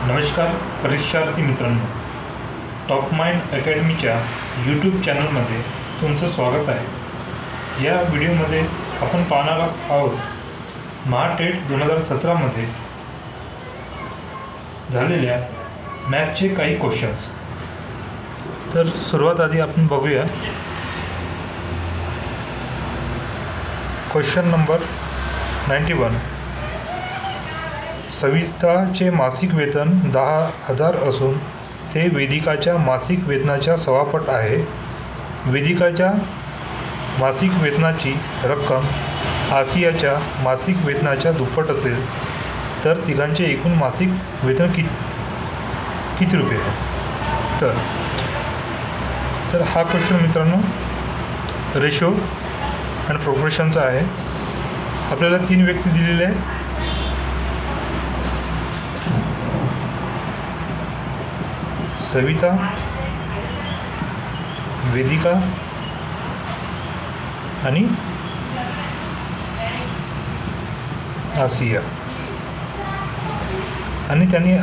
नमस्कार परीक्षार्थी मित्रांनो, टॉप माइंड अकॅडमीच्या यूट्यूब चॅनलमध्ये तुमचं स्वागत आहे। या व्हिडिओमध्ये आपण पाहणार आहोत महाटेट 2017मध्ये झालेल्या मॅथ्सचे काही क्वेश्चन्स। तर सुरुवात आधी आपण बघूया क्वेश्चन नंबर 91। सविताचे मासिक वेतन 10,000 असून ते वेदिकाच्या मासिक वेतनाच्या सवापट आहे। वेदिकाच्या मासिक वेतनाची रक्कम आसियाच्या मासिक वेतनाच्या दुप्पट असेल तर तिघांचे एकूण मासिक वेतन किती रुपये आहे? तर हा क्वेश्चन मित्रांनो रेशो आणि प्रोपोर्शनचा आहे। आपल्याला 3 व्यक्ती दिलेले आहे, सविता, वेदिका आणि आसिया। आणि त्यांनी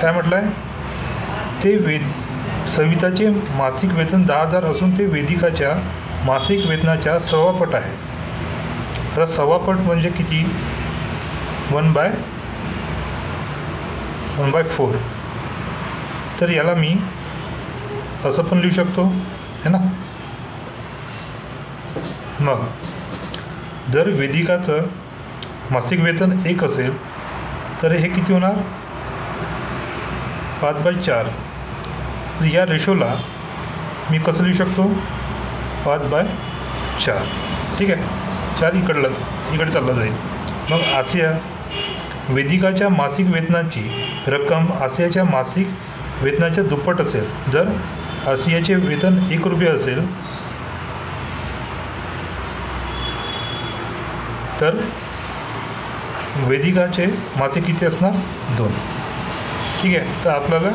काय म्हटलं आहे, ते सविताचे मासिक वेतन 10,000 असून ते वेदिकाच्या मासिक वेतनाच्या सवापट आहे। तर सवापट म्हणजे किती? 1/4। तर याला मी असं पण लिहू शकतो है ना। मग जर वेदिकाचं मासिक वेतन 1 असेल तर हे किती होणार? 5/4। तर या रेशोला मी कसं लिहू शकतो? 5/4। ठीक आहे, 4 इकडे चालला जाईल। मग आसिया, वेदिकाच्या मासिक वेतनाची रक्कम आसियाच्या मासिक वेतनाच्या दुप्पट असेल। जर आसियाचे वेतन 1 रुपये असेल तर वेदिकाचे मासिक किती असणार? 2। ठीक आहे, तर आपल्याला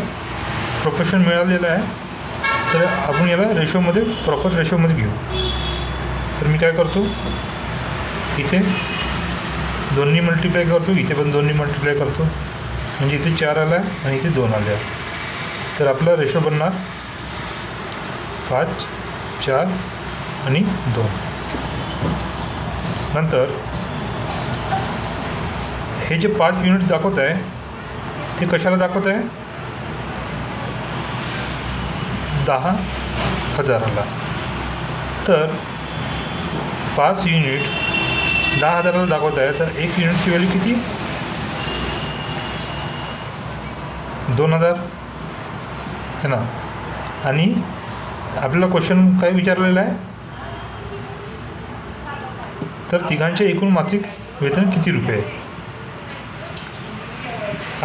प्रोपोर्शन मिळालेलं आहे। तर आपण याला रेशोमध्ये प्रॉपर रेशोमध्ये घेऊ। तर मी काय करतो, इथे 2नी मल्टिप्लाय करतो, इथे पण 2नी मल्टिप्लाय करतो, म्हणजे इथे 4 आला आहे आणि इथे 2 आले आहे। तर आपला रेशो बनणार 5, 4 आणि 2। नंतर हे जे 5 युनिट दाखवत आहे ते कशाला दाखवत आहे? 10,000ला। तर 5 युनिट 10,000ला दाखवत आहे, तर 1 युनिटची व्हॅल्यू किती? 2,000 है ना। आणि आपल्याला क्वेश्चन काय विचारलेला आहे, तर तिघांचे एकूण मासिक वेतन किती रुपये आहे?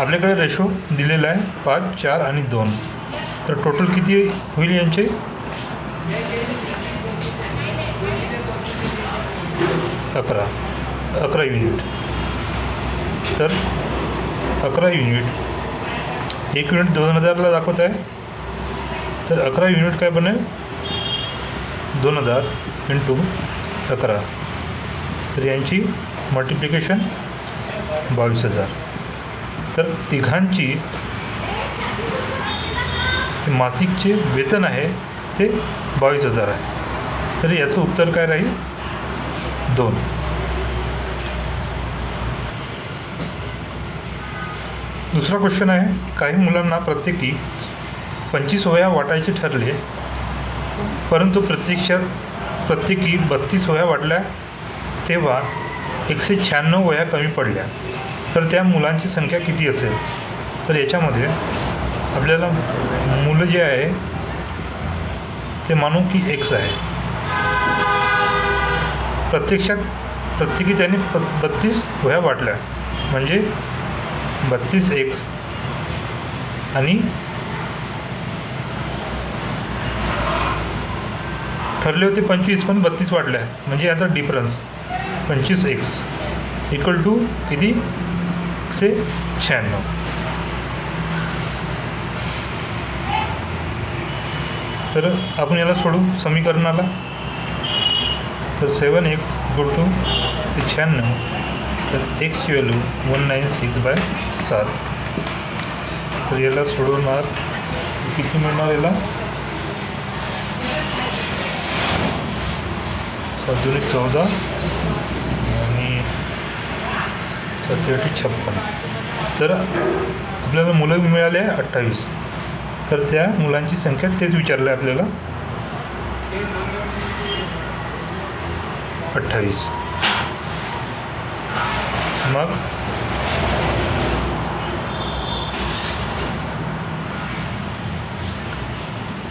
आपल्याकडे रेशो दिलेला आहे 5, 4 आणि 2। तर टोटल किती होईल यांचे? 11 युनिट। तर 11 युनिट, 1 युनिट 2,000ला दाखवत आहे, तर 11 युनिट काय बनेल? 2,000 × 11। तर यांची मल्टिप्लिकेशन 22,000। तर तिघांची मासिकचे वेतन आहे ते 22,000 आहे। तर याचं उत्तर काय राहील? 2। दुसरा क्वेश्चन आहे, काही मुलांना प्रत्येकी 25 वह्या वाटायचे ठरले, परंतु प्रत्यक्षात प्रत्येकी 32 वह्या वाटल्या तेव्हा 196 वह्या कमी पडल्या। तर त्या मुलांची संख्या किती असेल? तर याच्यामध्ये आपल्याला मुलं जे आहे ते मानू की x आहे। प्रत्यक्षात प्रत्येकी त्यांनी 32 वह्या वाटल्या, म्हणजे 32x आणि ठरले होते 25 पण 32 वाटल्या, म्हणजे याचा डिफरन्स 25x इक्वल टू किती? 196। तर आपण याला सोडू समीकरणाला। तर 7x इक्वल टू 96, तर एक्सची व्हॅल्यू 196/7। तर याला सोडवणार किती मिळणार? याला 7×14 आणि 7×8 56. तर आपल्याला मुलं मिळाले 28. तर त्या मुलांची संख्या तेच विचारलं आहे आपल्याला, 28. मग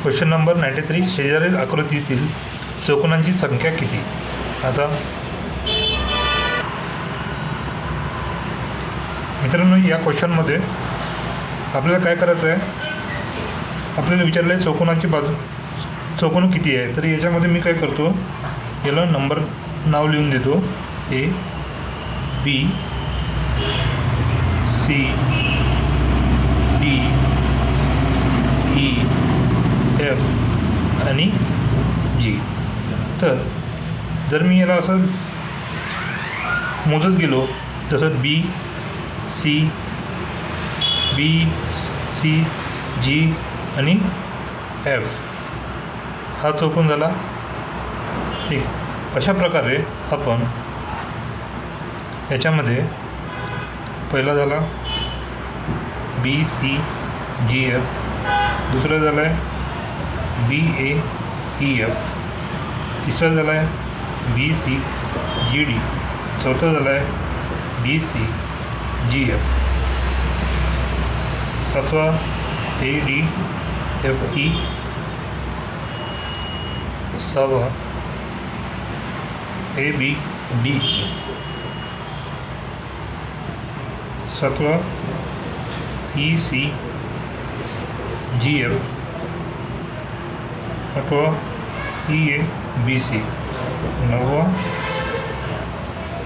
क्वेश्चन नंबर 93, शेजारील आकृतीतील चौकोनांची संख्या किती? आता मित्रांनो, या क्वेश्चनमध्ये आपल्याला काय करायचं आहे, आपल्याला विचारलं आहे चौकोनाची बाजू, चौकोन किती आहे. तर याच्यामध्ये मी काय करतो, याला नाव लिहून देतो. A, B, C, D, E, F आणि G. तर जर मी याला असं मोजत गेलो, जसं B, C, G आणि F हा चौकोन झाला. ठीक, अशा प्रकारे आपण याच्यामध्ये पहिला झाला B, C, G, F, दुसरा झाला आहे B, A, E, F, तिसरा झाला आहे B, C, G, D, चौथा झाला आहे B, C, G, F, पाचवा A, D, F, E, सहावा A, B, D, E, सातवा E, C, G, F, आठवा E, A, B, C, नववा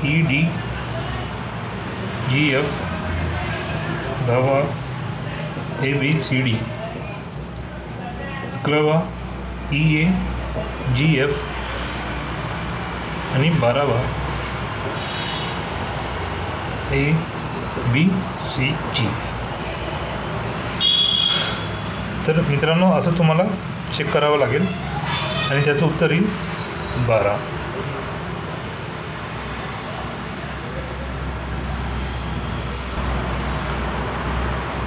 E, D, G, F, दहावा A, B, C, D, अकरावा E, A, G, F आणि बारावा A, B, C, G. तर मित्रांनो, असं तुम्हाला चेक करावं लागेल आणि त्याचं उत्तर येईल 12.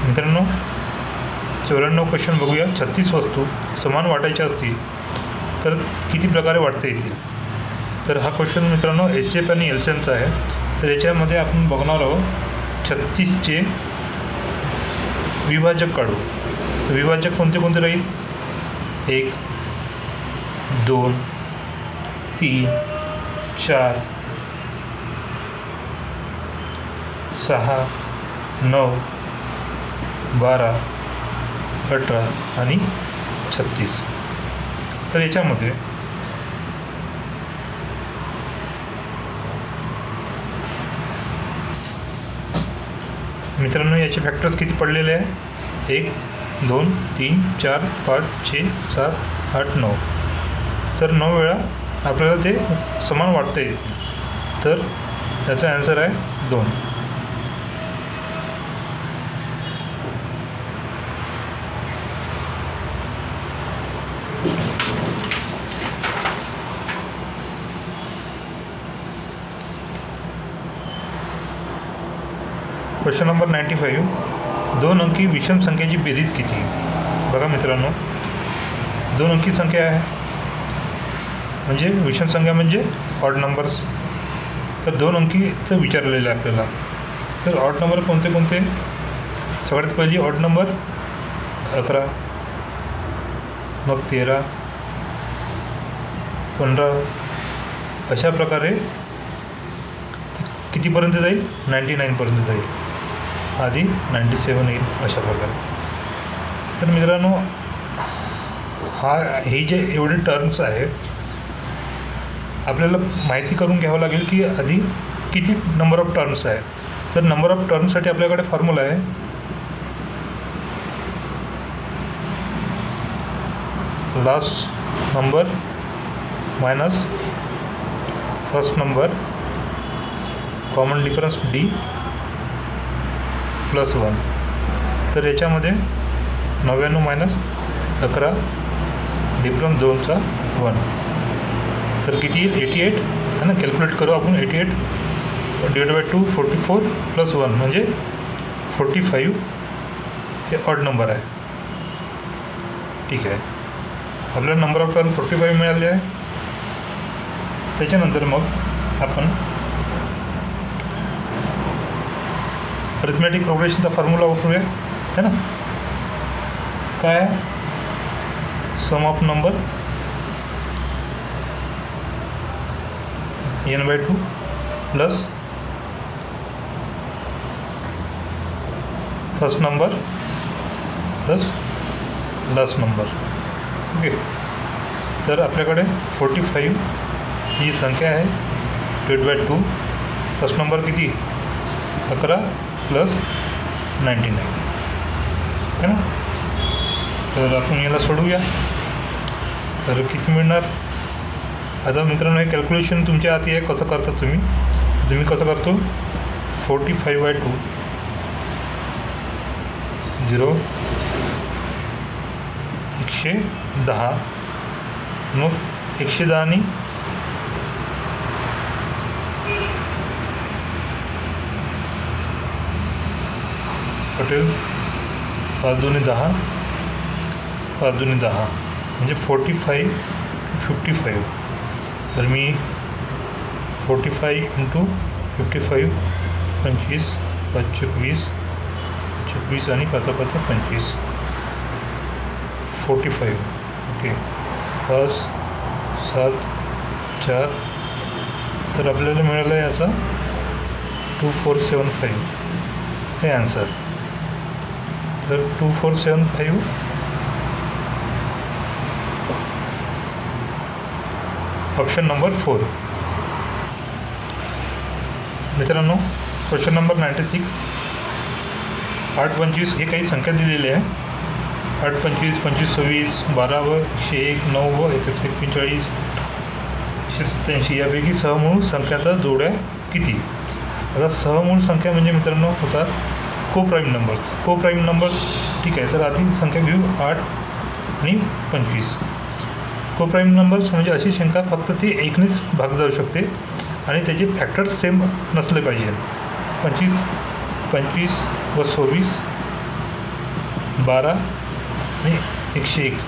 मित्रांनो, 94 क्वेश्चन बघूया. 36 वस्तू समान वाटायच्या असतील तर किती प्रकारे वाटता येतील? तर हा क्वेश्चन मित्रांनो HCF आणि LCMचा आहे. तर याच्यामध्ये आपण बघणार आहोत 36चे विभाजक काढू. तर विभाजक कोणते कोणते राहील? 1, 2, 3, 4, 6, 9, 12, 18 आणि 36. तर याच्यामध्ये मित्रांनो याचे फॅक्टर्स किती पडलेले आहे? 1, 2, 3, 4, 5, 6, 7, 8, 9. तर 9 वेळा आपल्याला ते समान वाटता येईल. तर त्याचा आन्सर आहे 2. क्वेश्चन नंबर 95, 2 अंकी विषम संख्येची बेरीज किती? बघा मित्रांनो, 2 अंकी संख्या आहे म्हणजे विषम संख्या म्हणजे ऑड नंबर्स. तर 2 अंकीचं विचारलेलं आहे आपल्याला. तर ऑड नंबर कोणते कोणते? सगळ्यात पहिली ऑड नंबर 11, मग 13, 15. अशा प्रकारे कितीपर्यंत जाईल? 99पर्यंत जाईल. आधी 97 येईल अशा प्रकारे. तर मित्रांनो, हे जे एवढे टर्म्स आहेत आपल्याला माहिती करून घ्यावं लागेल की आधी किती नंबर ऑफ टर्म्स आहे. तर नंबर ऑफ टर्म्ससाठी आपल्याकडे फॉर्म्युला आहे last number minus first number common difference D +1. तर याच्यामध्ये 99 मायनस 11 डिफरन्स 2चा 1, तर किती येईल 88 है ना. कॅल्क्युलेट करू आपण. 88 डिवाइड बाय 2 44 प्लस 1 म्हणजे 45 हे ऑड नंबर आहे. ठीक आहे, आपल्याला नंबर ऑफ टर्न 45 मिळाले आहे. त्याच्यानंतर मग आपण अरिथमॅटिक प्रोग्रेशनचा फॉर्म्युला वापरूया है ना. काय sum of number n/2 plus first number plus last number. Okay, तर आपल्याकडे 45 ही संख्या आहे डिवाइड बाय 2. फर्स्ट नंबर किती 11 प्लस 99 है ना. तर आपण याला सोडूया. तर किती मिळणार. आता मित्रांनो, हे कॅल्क्युलेशन तुमच्या हाती आहे, कसं करता तुम्ही कसं करतो. 45/2 0 110 मग 110 आणि पटेल 5 दुनी 10 5 दुनी 10 म्हणजे 45 55. तर मी 45 × 55 25 5 24 24 आणि 5 5 25 45. ओके, 5 7 4. तर आपल्याला मिळालं आहे याचा 2475 हे आन्सर. तर 2475 ऑप्शन नंबर 4. मित्रांनो, क्वेश्चन नंबर 96. 8 25 हे काही संख्या दिलेली आहे. 8 25 25 26 12 व 101 9 व 41 187 यापैकी सहमूळ संख्याचा जोड्या किती. आता सहमूळ संख्या म्हणजे मित्रांनो होतात कोप्राईम नंबर्स. ठीक आहे, तर आधी संख्या घेऊ 8 आणि 25. कोप्राईम नंबर्स म्हणजे अशी संख्या फक्त ती 1नेच भाग जाऊ शकते आणि त्याचे फॅक्टर्स सेम नसले पाहिजे. 25 व 26 12 आणि 101.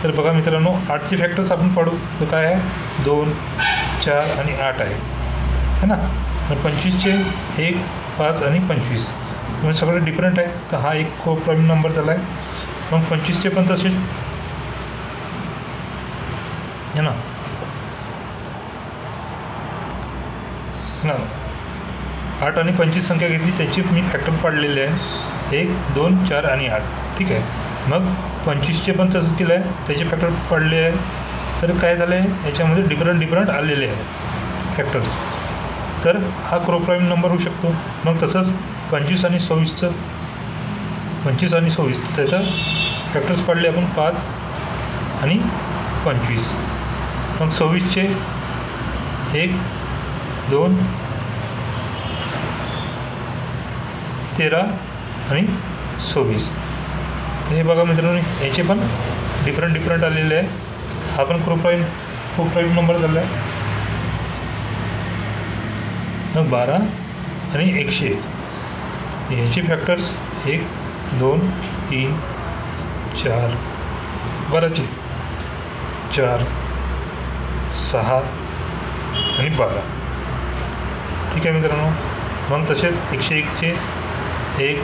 तर बघा मित्रांनो, 8चे फॅक्टर्स आपण पाडू तर काय आहे 2 4 आणि 8 आहे है ना. तर 25चे 1 5 आणि 25 म्हणजे सगळं डिफरंट आहे. तर हा एक कोप्राईम नंबर झाला आहे. मग 25चे पण तसेच है ना. 8 आणि 25 संख्या घेतली, त्याची मी फॅक्टर पाडलेले आहे 1 2 4 आणि 8. ठीक आहे, मग 25चे पण तसंच केलं आहे, त्याचे फॅक्टर पाडले आहे. तर काय झालं आहे याच्यामध्ये डिफरंट आलेले आहे फॅक्टर्स. तर हा कोप्राईम नंबर होऊ शकतो. मग तसंच 25 आणि 26चं 25 आणि 26 त्याचा फॅक्टर्स पाडले आपण 5 आणि 25. मग 26चे 1 2 13 आणि 26. हे बघा मित्रांनो, याचे पण डिफरंट आलेले आहे. हा पण कोप्राईम नंबर झाला आहे. मग 12 आणि 101 याचे फॅक्टर्स 1 2 3 4 12चे 4 6 आणि 12. ठीक आहे मित्रांनो. मग तसेच 101चे 1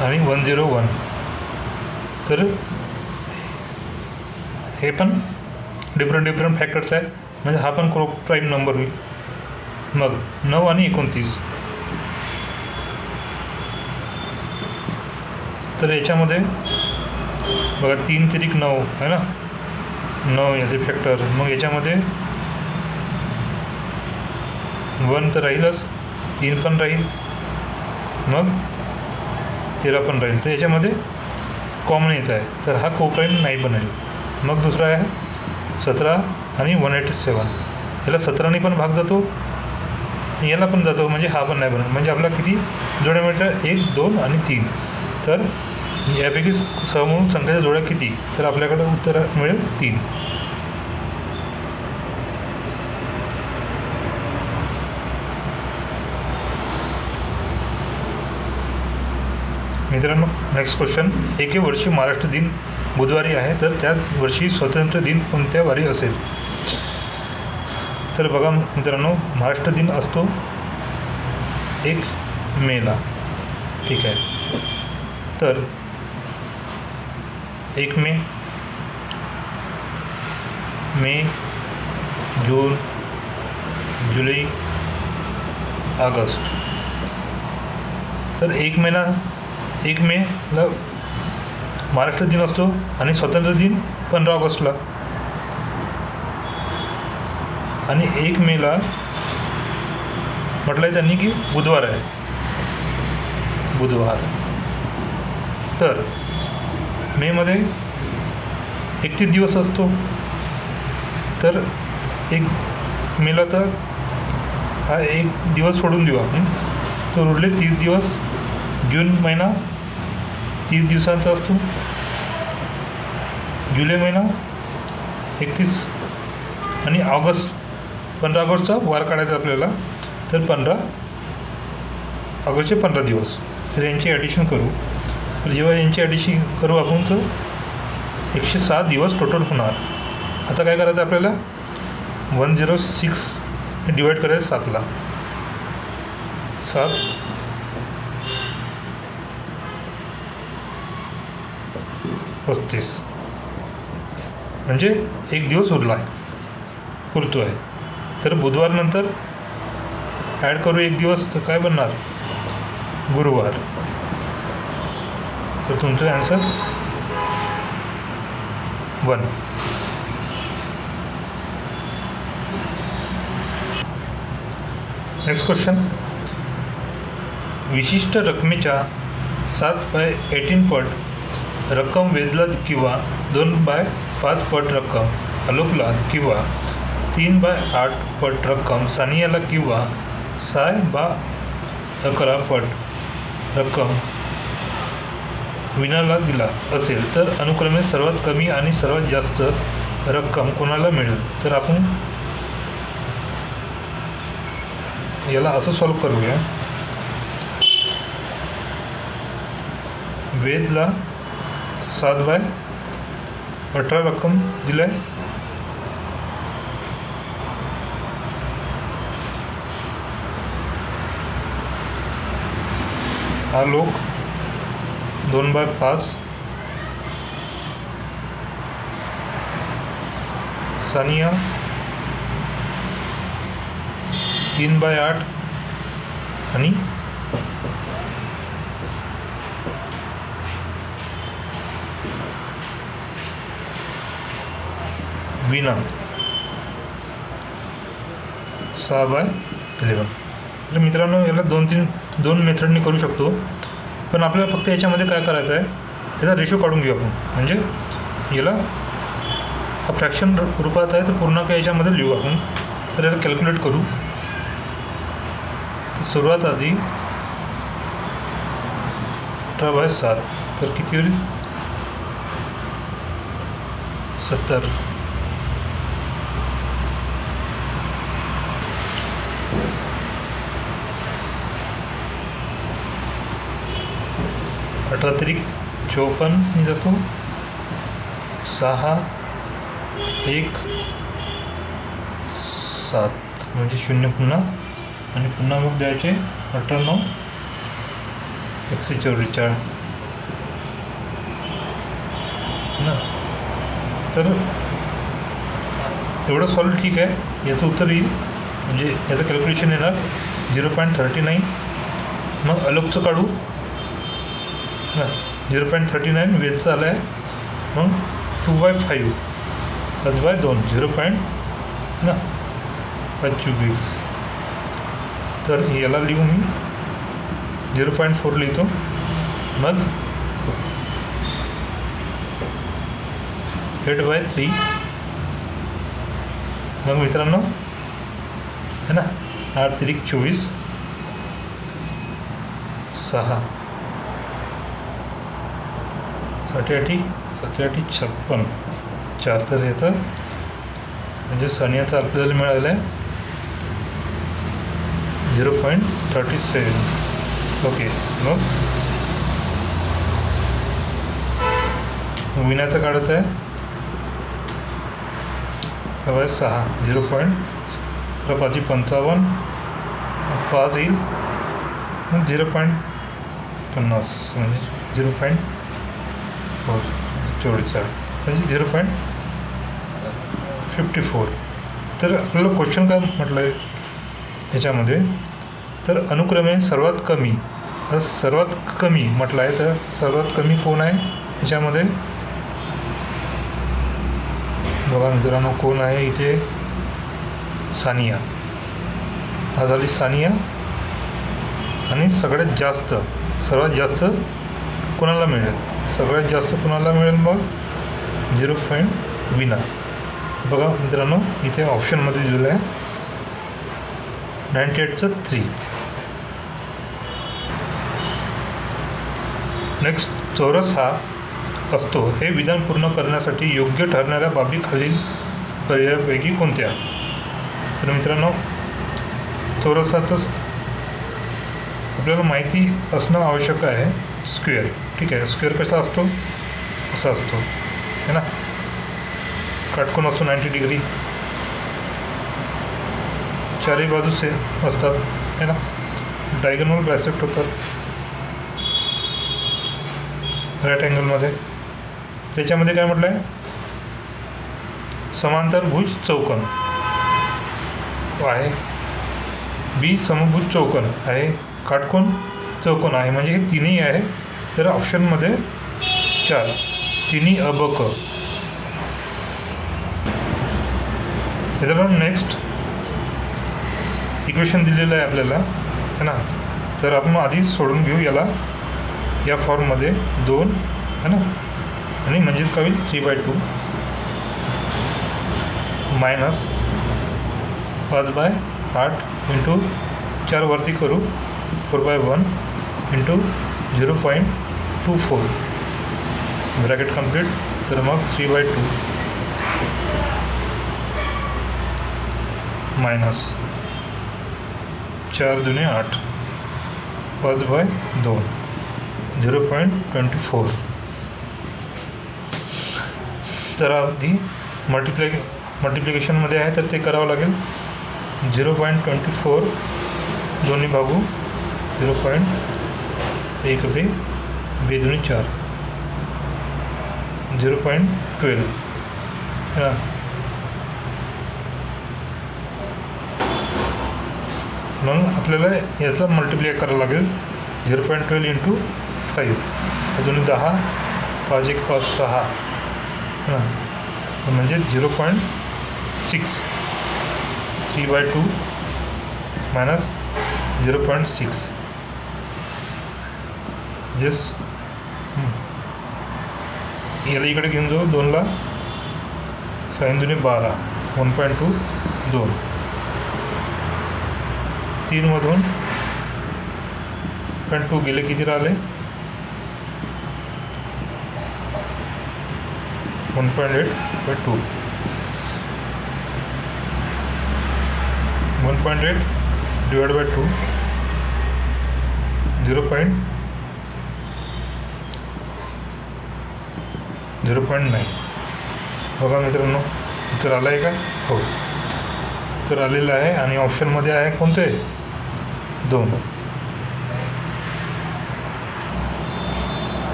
आणि 101. तर हे पण डिफरंट फॅक्टर्स आहेत, म्हणजे हा पण कोप्राईम नंबर होईल. मग 9 आणि 29. तर याच्यामध्ये बघा 3 तिरिक 9 आहे ना. 9 याचे फॅक्टर. मग याच्यामध्ये 1 तर राहीलच, 3 पण राहील, मग 13 पण राहील. तर याच्यामध्ये कॉमन येत आहे, तर हा कोप्राईम नाही बनेल. मग दुसरा आहे 17 आणि 187. याला 17ने पण भाग जातो याला पण जातो, म्हणजे हा पण नाही बनत. म्हणजे आपल्याला किती जोड्या मिळतात? 1, 2 आणि 3. तर यापैकी समूह संख्येच्या जोड्या किती? तर आपल्याकडे उत्तर मिळेल 3. मित्रांनो, नेक्स्ट क्वेश्चन. एके वर्षी महाराष्ट्र दिन बुधवारी आहे, तर त्या वर्षी स्वातंत्र्य दिन कोणत्या वारी असेल? तर बघा मित्रांनो, महाराष्ट्र दिन असतो 1 मेला. ठीक आहे. तर 1 मे, जून, जुलै, ऑगस्ट. तर 1 मेला 1 मेला महाराष्ट्र दिन असतो आणि स्वातंत्र्य दिन 15 ऑगस्टला. आणि 1 मेला म्हटलं आहे त्यांनी की बुधवार आहे, बुधवार. तर मेमध्ये 31 दिवस असतो. तर 1 मेला तर हा 1 दिवस सोडून देऊ आपण, तर उरले 30 दिवस. जून महिना 30 दिवसांचा असतो. जुलै महिना 31 आणि ऑगस्ट 15 ऑगस्टचा वार काढायचा आपल्याला. तर 15 ऑगस्टचे 15 दिवस. तर यांची ॲडिशन करू. तर जेव्हा यांची ॲडिशन करू आपण, तर 107 दिवस टोटल होणार. आता काय करायचं आपल्याला? 106 डिवाईड करायचं 7ला. 7 35, म्हणजे 1 दिवस उरतो आहे. तर बुधवार नंतर ॲड करू 1 दिवस, तर काय बनणार? गुरुवार. तर तुमचं ॲन्सर 1. Next question. विशिष्ट रकमेच्या 7/18 पट रक्कम वेदला किंवा 2/5 पट रक्कम आलोकला किंवा 3/8 पट रक्कम सानियाला किंवा 6/11 पट रक्कम विनाला दिला असेल, तर अनुक्रमे सर्वात कमी आणि सर्वात जास्त रक्कम कोणाला मिळेल? तर आपण याला असं सॉल्व करूया. वेदला 7/18 रक्कम दिली आहे. आलोक 2/5, सानिया 3/8 आणि विना 6/11. तर मित्रांनो, याला 2 मेथडनी करू शकतो, पण आपल्याला फक्त याच्यामध्ये काय करायचं आहे, याचा रेशो काढून घेऊ आपण. म्हणजे याला हा फ्रॅक्शन रूपात आहे, तर पूर्णांक याच्यामध्ये लिहू आपण. तर याला कॅल्क्युलेट करू. तर सुरुवात आधी 18/7, तर किती होईल? 70. अठरा तरी 54 जातो. 6, 1, 7 म्हणजे 0 पुन्हा, आणि पुन्हा मग द्यायचे 98, 144 ना. तर एवढं सॉल्व ठीक आहे. याचं उत्तर येईल, म्हणजे याचं कॅल्क्युलेशन येणार 0.39. मग अलोकचं काढू ना. 0.39 वेदचं आलं आहे. मग 2/5 5/2 0.25. तर याला लिहू मी 0.4 लिहितो. मग 8/3. मग मित्रांनो है ना, 8 त्रिक 24, 6 7 8 56, 4 तर येतं. म्हणजे सनियाचं आपल्याला मिळालं आहे 0.37. ओके. मग विनाचं काढायचं आहे. हवं आहे 6, 0.55, 5 येईल. मग 0.50 म्हणजे 0.44 म्हणजे 0.54. तर आपल्याला क्वेश्चन काय म्हटलं आहे ह्याच्यामध्ये, तर अनुक्रमे सर्वात कमी म्हटलं आहे. तर सर्वात कमी कोण आहे ह्याच्यामध्ये बघा मित्रांनो, कोण आहे इथे? सानिया. हा झाली सानिया. आणि सर्वात जास्त कोणाला मिळेल? सगळ्यात जास्त कोणाला मिळेल? मग 0. विना. बघा मित्रांनो, इथे ऑप्शनमध्ये दिलेलं आहे 98चं 3. नेक्स्ट, चौरस हा असतो हे विधान पूर्ण करण्यासाठी योग्य ठरणाऱ्या बाबी खालील पर्यायापैकी कोणत्या? तर मित्रांनो, चौरसाचं आपल्याला माहिती असणं आवश्यक आहे. स्क्वेअर, ठीक आहे. स्क्वेअर कसा असतो? असा असतो है ना. काटकोन असतो 90 डिग्री, चारही बाजू सेम असतात है ना. डायगोनल बायसेक्ट होतात राईट अँगलमध्ये. त्याच्यामध्ये काय म्हटलं आहे? समांतरभुज चौकोन आहे, बी समभुज चौकोन आहे, काटकोन चौकोन आहे. म्हणजे हे तिन्ही आहे. तर ऑप्शनमध्ये 4 तिन्ही अबक. त्याच्यानंतर नेक्स्ट इक्वेशन दिलेलं आहे आपल्याला है ना. तर आपण आधी सोडून घेऊ याला या फॉर्ममध्ये 2 है ना. आणि म्हणजेच काय होईल 3/2 मायनस 5/8 इंटू 4 वरती करू 4/1 इंटू 0.24 ब्रॅकेट कंप्लीट. तर मग 3/2 मायनस 4 दुने 8 5/2 0.24. तर आधी मल्टिप्लिकेशनमध्ये आहे तर ते करावं लागेल. 0.24 दोन्ही भागू 0.1 बे दुनी 4 0.12 हां. मग आपल्याला याचा मल्टिप्लाय करावं लागेल 0.12 इंटू 5 अजून 10 5 1 5 6 हां. म्हणजे 0.6 3/2 मायनस 0.6 येस. याला इकडे घेऊन जाऊ 2ला 6 दुने 12 1.2 2 3 मधून 0.2 गेले किती राहिले 1.8/2 1.8 डिवाइड बाय 2 0.9. बघा मित्रांनो, उत्तर आलं आहे का? हो, उत्तर आलेलं आहे. आणि ऑप्शनमध्ये आहे कोणते? 2.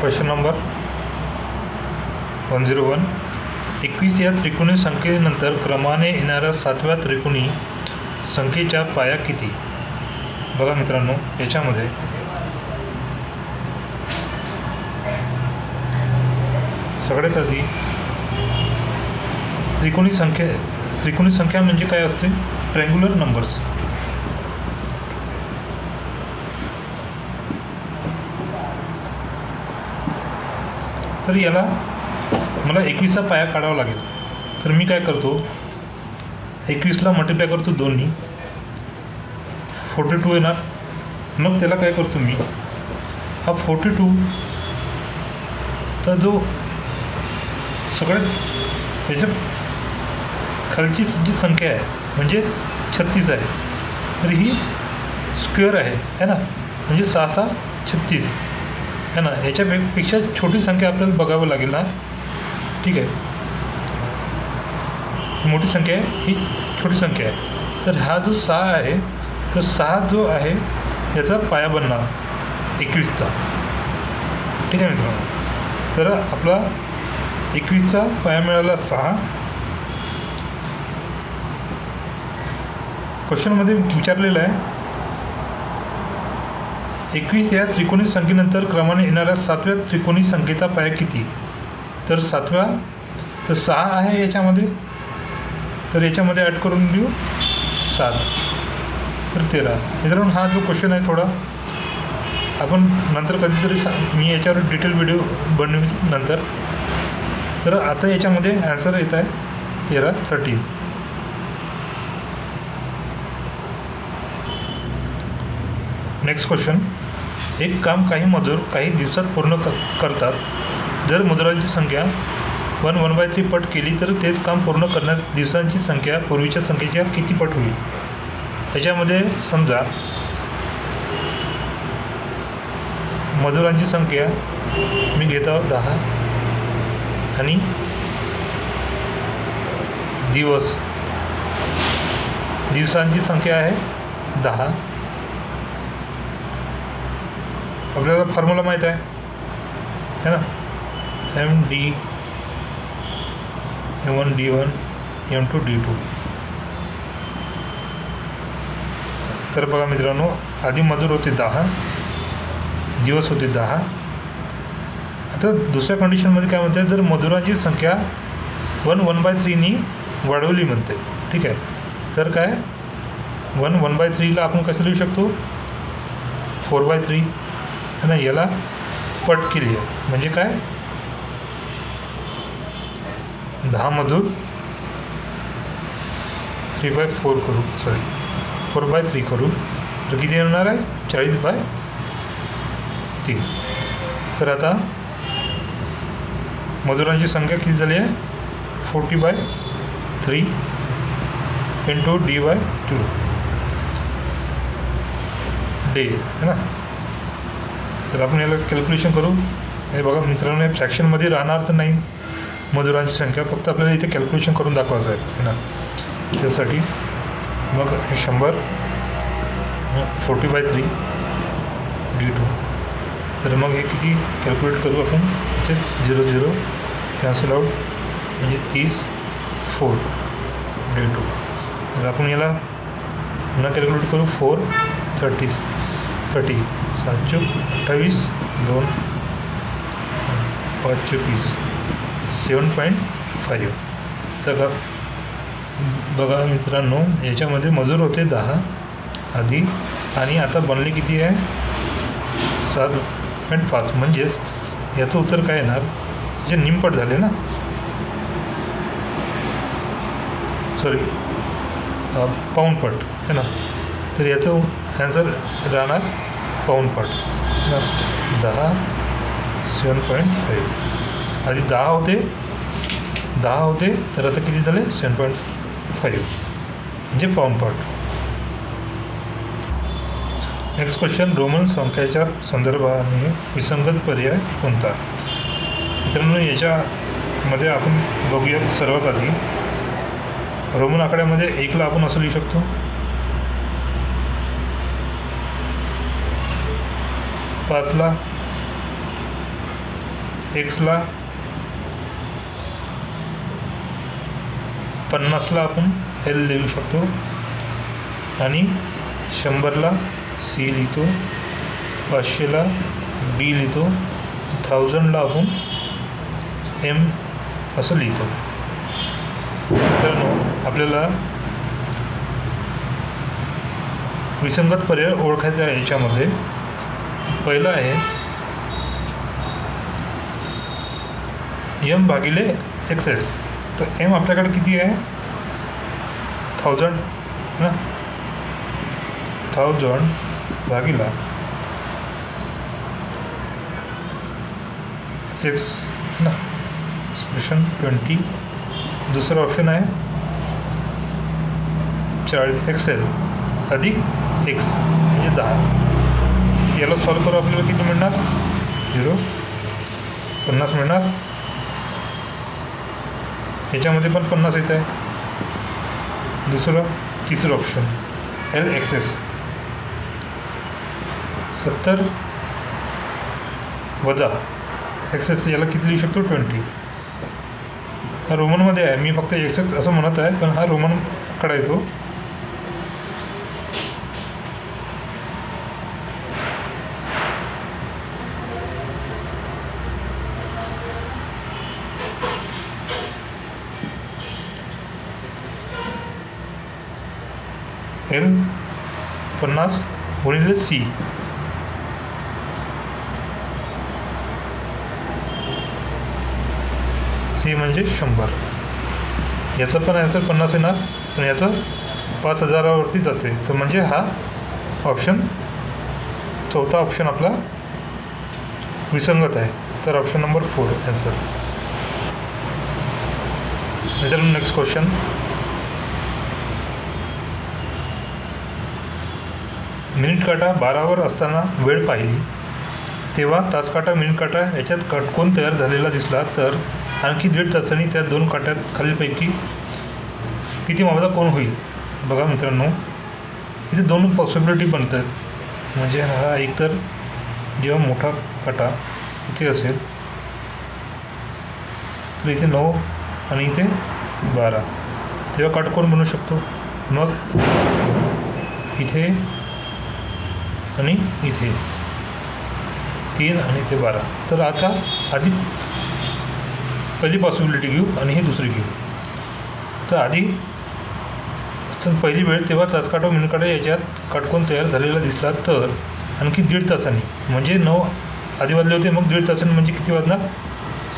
Question number 101. 21 या त्रिकोणी संख्येनंतर क्रमाने येणाऱ्या 7व्या त्रिकोणी संख्येच्या पाया किती? बघा मित्रांनो, याच्यामध्ये सगळ्यात आधी त्रिकोणी संख्या म्हणजे काय असते? Triangular numbers. तर याला मला 21चा पाया काढावा लागेल. तर मी काय करतो, 21ला मल्टिप्लाय करतो 2नी 42 येणार. मग त्याला काय करतो मी, हा 42 तर जो सगळ्यात याच्या खालची जी संख्या आहे म्हणजे 36 आहे, तर ही स्क्वेअर आहे ना, म्हणजे 6 6 36 है ना. याच्यापेक्षा छोटी संख्या आपल्याला बघावं लागेल ना. ठीक आहे, मोठी संख्या आहे, ही छोटी संख्या आहे. तर हा जो 6 आहे, तो 6 जो आहे याचा पाया बनणार 21चा. ठीक आहे मित्रांनो, तर आपला 21चा पाया मिळाला 6. क्वेश्चनमध्ये विचारलेलं आहे 21 या त्रिकोणी संख्येनंतर क्रमाने येणाऱ्या 7व्या त्रिकोणी संख्येचा पाया किती. तर 7व्या, तर 6 आहे याच्यामध्ये, तर याच्यामध्ये ॲड करून देऊ 7, तर 13. मित्रांनो हा जो क्वेश्चन आहे थोडा आपण नंतर कधीतरी मी याच्यावर डिटेल व्हिडिओ बनवेल नंतर. तर आता याच्यामध्ये ॲन्सर येत आहे 13 13. नेक्स्ट क्वेश्चन, एक काम काही मजूर काही दिवसात पूर्ण करतात. जर मजुरांची संख्या 1/3 पट केली तर तेच काम पूर्ण करण्यास दिवसांची संख्या पूर्वीच्या संख्येच्या किती पट होईल. त्याच्यामध्ये समजा मजुरांची संख्या मी घेत आहोत 10 आणि दिवसांची संख्या आहे 10. आपल्याला फॉर्म्युला माहीत आहे ना, MD M1 D1 M2 D2. तर बघा मित्रांनो, आधी मजूर होते 10, दिवस होते 10. आता दुसऱ्या कंडिशनमध्ये काय म्हणते, जर मजुरांची संख्या 1/3नी वाढवली म्हणते. ठीक आहे, तर काय 1/3ला आपण कसं लिहू शकतो, 4/3 है ना. याला पट केली आहे म्हणजे काय, 10 मधून 3/4 करू, 4/3 करू, तर किती येणार आहे 40/3. तर आता मजुरांची संख्या किती झाली आहे 40/3 इंटू D/2 डे है ना. तर आपण याला कॅल्क्युलेशन करू. हे बघा मित्रांनो, हे फ्रॅक्शनमध्ये राहणार तर नाही मजुरांची संख्या, फक्त आपल्याला इथे कॅल्क्युलेशन करून दाखवायचं आहे ना. त्यासाठी मग हे 100 40/3 D2. तर मग हे किती कॅल्क्युलेट करू आपण, इथे 0 0 कॅन्सल आउट म्हणजे 30 4 D2. तर आपण याला पुन्हा कॅल्क्युलेट करू 4 30 30 7 28 2 5 20 7.5. तर बघा मित्रांनो, याच्यामध्ये मजूर होते 10 आधी आणि आता बनले किती आहे 7.5. म्हणजेच याचं उत्तर काय येणार, जे निमपट झाले ना, सॉरी पाऊणपट है ना. तर याचं ॲन्सर राहणार पाऊणपट. 10 7.5. आधी 10 होते तर आता किती झाले 7.5 म्हणजे पाऊणपट. नेक्स्ट क्वेश्चन, रोमन संख्याच्या संदर्भाने विसंगत पर्याय कोणता. मित्रांनो, याच्यामध्ये आपण बघूया. सर्वात आधी रोमन आकड्यामध्ये 1ला आपण असं लिहू शकतो, 5ला, Xला, 50ला आपण L लिहू शकतो आणि 100ला C लिहितो, 500ला B लिहितो, 1000ला आपण M असं लिहितो. मित्रांनो, आपल्याला विसंगत पर्याय ओळखायचा आहे. याच्यामध्ये पहिला आहे M/XS. तर M आपल्याकडे किती आहे 1000 ना, 1000 भागिला 6 ना एक्सप्रेशन 20. दुसरा ऑप्शन आहे 40 XL अधिक x म्हणजे 10. याला सॉल्व करू आपल्याला किती मिळणार 0 50 मिळणार. याच्यामध्ये पण 50 येत आहे. तिसरं ऑप्शन LXS 70 वजा XS याला किती लिहू शकतो 20. हा रोमनमध्ये आहे. मी फक्त XS असं म्हणत आहे पण हा रोमनकडे येतो. L 50 गुणिले C म्हणजे 100. याचं पण ॲन्सर 50 येणार पण याचं 5000वरती जाते. तर म्हणजे हा ऑप्शन चौथा ऑप्शन आपला विसंगत आहे. तर ऑप्शन नंबर 4 ॲन्सर. मित्रांनो नेक्स्ट क्वेश्चन. मिनिट काटा 12वर असताना वेळ पाहिली तेव्हा तास काटा मिनिट काटा याच्यात काटकोन तयार झालेला दिसला तर आणखी 1.5 तासांनी त्या दोन काट्यात खालीलपैकी किती मापाचा कोन होईल. बघा मित्रांनो इथे दोन पॉसिबिलिटी बनतात. म्हणजे हा एकतर जेव्हा मोठा काटा इथे असेल तर इथे 9 आणि इथे 12 तेव्हा काटकोन बनवू शकतो. मग इथे आणि इथे 3 आणि इथे 12. तर आता आधी पहिली पॉसिबिलिटी घेऊ आणि ही दुसरी घेऊ. तर आधी पहिली वेळ तेव्हा तास काटा मिनिट काटा याच्यात काटकोन तयार झालेला दिसला तर आणखी 1.5 तासांनी म्हणजे 9 आधी वाजले होते मग 1.5 तासांनी म्हणजे किती वाजणार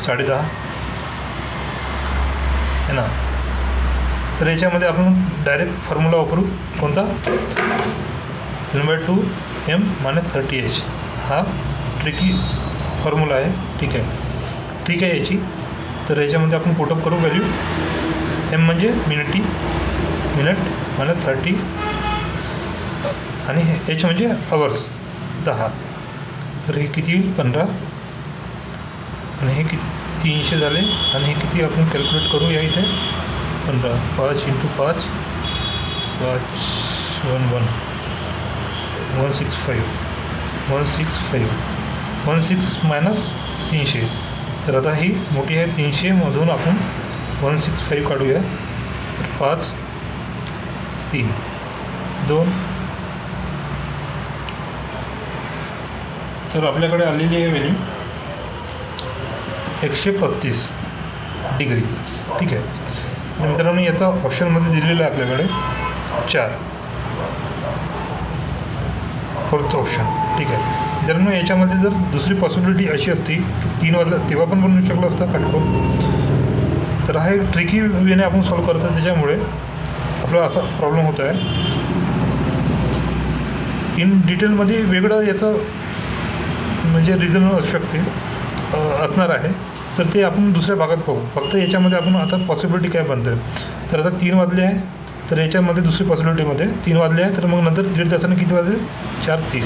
10:30 आहे ना. तर याच्यामध्ये आपण डायरेक्ट फॉर्म्युला वापरू. कोणता L/2 M - 30H. हा ट्रिकी फॉर्म्युला आहे. ठीक आहे याची. तर याच्यामध्ये आपण पुटअप करू व्हॅल्यू. M म्हणजे मिनिट - 30 आणि H म्हणजे आवर्स 10. तर हे किती 15 आणि हे किती 300 झाले आणि हे किती आपण कॅल्क्युलेट करू या इथे 15 5 × 5 16 - 300. तर आता ही मोठी आहे 300मधून आपण 165 काढूया. 5 3 2. तर आपल्याकडे आलेली आहे व्हॅल्यू 135 डिग्री. ठीक आहे. मित्रांनो याचा ऑप्शनमध्ये दिलेलं आहे आपल्याकडे 4 फोर्थ ऑप्शन. ठीक आहे. मित्रांनो याच्यामध्ये जर दुसरी पॉसिबिलिटी अशी असती की 3 वाजता तेव्हा पण बनवू शकलो असतं काटकोन. तर हा एक ट्रिकी वेने आपण सॉल्व करतो त्याच्यामुळे आपला असा प्रॉब्लेम होत आहे. इन डिटेलमध्ये वेगळं याचं म्हणजे रिझन असू शकते असणार आहे. तर ते आपण दुसऱ्या भागात पाहू. फक्त याच्यामध्ये आपण आता पॉसिबिलिटी काय बनते. तर आता 3 वाजले आहे तर याच्यामध्ये दुसरी पॉसिबिलिटीमध्ये 3 वाजले आहे तर मग नंतर 1.5 तासाने किती वाजले 4:30.